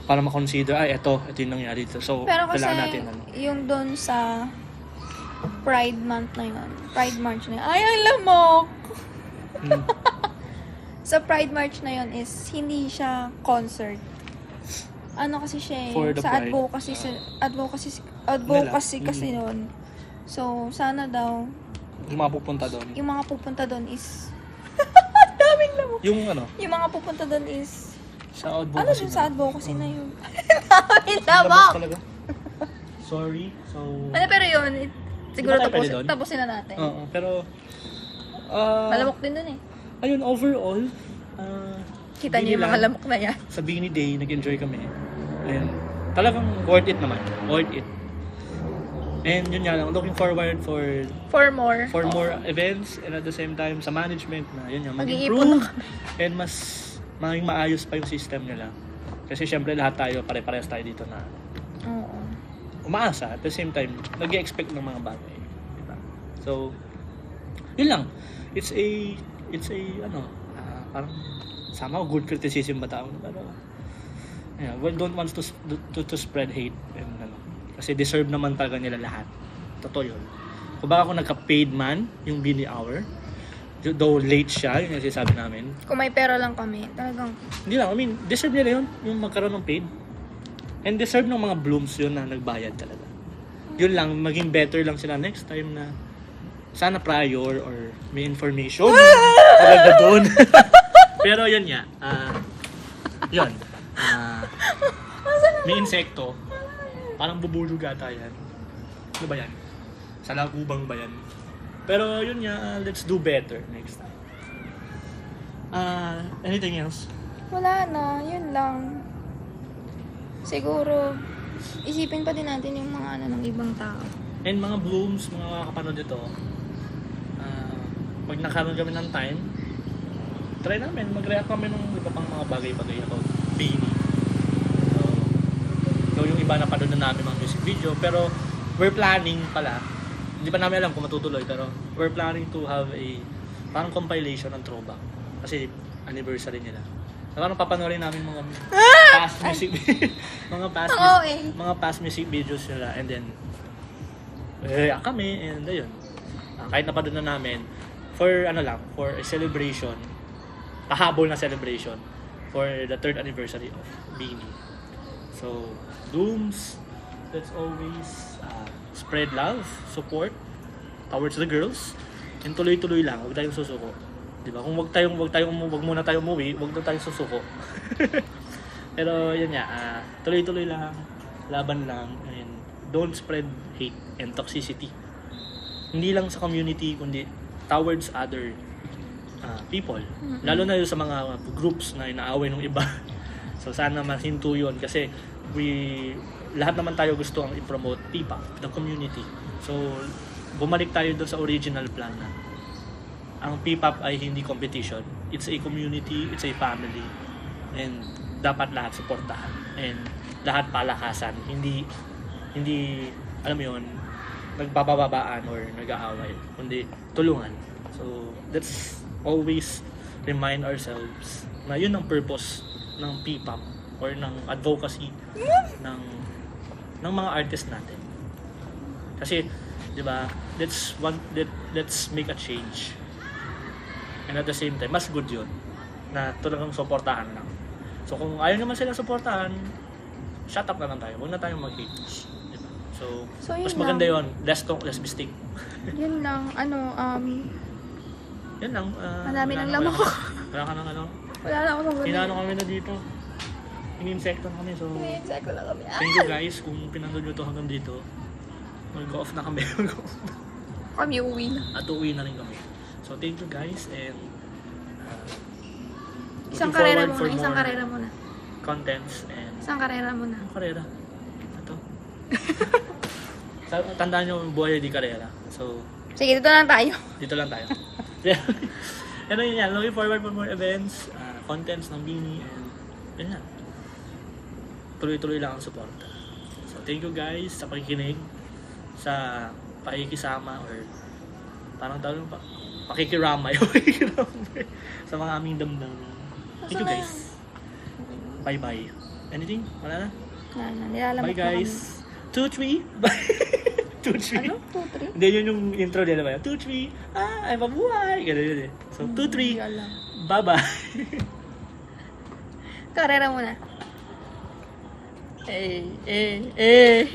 para ma-consider, ito yung nangyari dito. So, Pero kasi kailangan natin ano. yung doon sa Pride Month na yun, Pride March na yun, ay, ang lamok! Mm. Sa Pride March na yun is hindi siya concert. Ano kasi siya For the sa pride. advocacy Nila. kasi yun. So, sana daw, Yung mga pupunta doon. yung mga pupunta doon is daming lamok. Yung ano, Yung mga pupunta doon is sa ano advocacy. dun sa advocacy na yun? Daming Labas lamok! talaga. Sorry. So, Ano pero yun, siguro Di ba tayo pwede doon? tapusin na natin. oo, pero Malamok din dun eh. ayun, overall, Kita niyo yung mga lamok na yan. sa Beanie Day, nag-enjoy kami. And talagang worth it naman. Worth it. And yun nga lang, looking forward for For more. more events and at the same time sa management na yun nga, Mag-iipon mag-improve and mas maging maayos pa yung system nila. Kasi syempre lahat tayo, pare-parehas tayo dito na Oo. umaasa at the same time, nag-expect ng mga bagay. Diba? So, yun lang. It's a parang sama good criticism ba tawag? Pero, yeah, well, don't want to spread hate and kasi deserve naman talaga nila lahat. Totoo yun. Kung baka kung nagka-paid man yung Beanie Hour, though late siya, yun yung sinasabi namin. Kung may pera lang kami, talagang Hindi lang, I mean, deserve nila yun, yung magkaroon ng paid. And deserve ng mga blooms yun na nagbayad talaga. Yun lang, maging better lang sila next time na sana prior or may information talaga doon. Pero yun nga, yun. May insekto. Parang bubulog ata yan. Ano ba yan? Sa lagubang ba yan? Pero yun nga, let's do better next time. Anything else? wala na, yun lang. Siguro, isipin pa din natin yung mga ng ibang tao. And mga blooms, mga kapanood ito, pag nakaroon kami ng time, try namin, mag-react kami ng iba pang mga bagay-bagay about Beanie. So yung iba napanood na namin mga music video, pero we're planning pala, hindi pa namin alam kung matutuloy, pero we're planning to have a parang compilation ng throwback. Kasi anniversary nila. So, parang papanoorin namin mga past music mga past music videos nila and then kami and ayun. Kahit napanood na namin for for a celebration, pahabol na celebration for the 3rd anniversary of Beanie. So, Dooms, let's always spread love, support towards the girls, and tuloy-tuloy lang, huwag tayong susuko. Diba? Kung wag muna tayong umuwi, wag na tayong susuko. Pero yun nga, tuloy-tuloy lang, laban lang, and don't spread hate and toxicity. Hindi lang sa community, kundi towards other people. Lalo na yun sa mga groups na inaaway ng iba. So sana mahinto yun kasi lahat naman tayo gusto ang i-promote P-pop, the community. So bumalik tayo doon sa original plan na ang P-pop ay hindi competition. It's a community, it's a family, and dapat lahat suportahan. And lahat palakasan, hindi alam mo yun, nagbababaan or nag-aaway, kundi tulungan. So let's always remind ourselves na yun ang purpose ng P-pop or ng advocacy ng mga artist natin. Kasi 'di ba, let's make a change. And at the same time, mas good yun na talagang suportahan lang. So kung ayaw naman sila suportahan, shut up na lang tayo. Huwag na tayong mag-hate. Diba? So yun mas maganda lang. yun. Less talk, less mistake. Yun lang, Yan lang. Madami ng lamok. Wala ka ng ano. wala na ako sa muli. Inaano kami na dito. Ini-insekto na kami. So Check ko lang kami. thank you guys kung pinanood nyo to hanggang dito. Mag-off na kami. Kami uwi na. At uuwi na rin kami. So thank you guys and Isang looking karera forward muna, for isang more karera muna. contents and Isang karera muna. karera. Ito. Tandaan nyo, buhay di karera. So, Sige, dito lang tayo. dito lang tayo. Yan yun yan. Looking forward for more events, contents ng Bini, and yun yan. Tuloy-tuloy lang ang suporta. So, thank you guys sa pakikinig, sa pakikisama, or parang tawag pa, pakikiramay. Sa mga aming damdamin. Thank you guys. Bye-bye. Anything? Wala na? Wala na, nilalamok Bye guys. 2-3. Bye. 2-3. Ano? 2, 3? Hindi, yun yung intro nila ba? 2-3. Ay mabuhay. Ganun yun eh. So, 2-3. Bye-bye. Karera muna. Eh.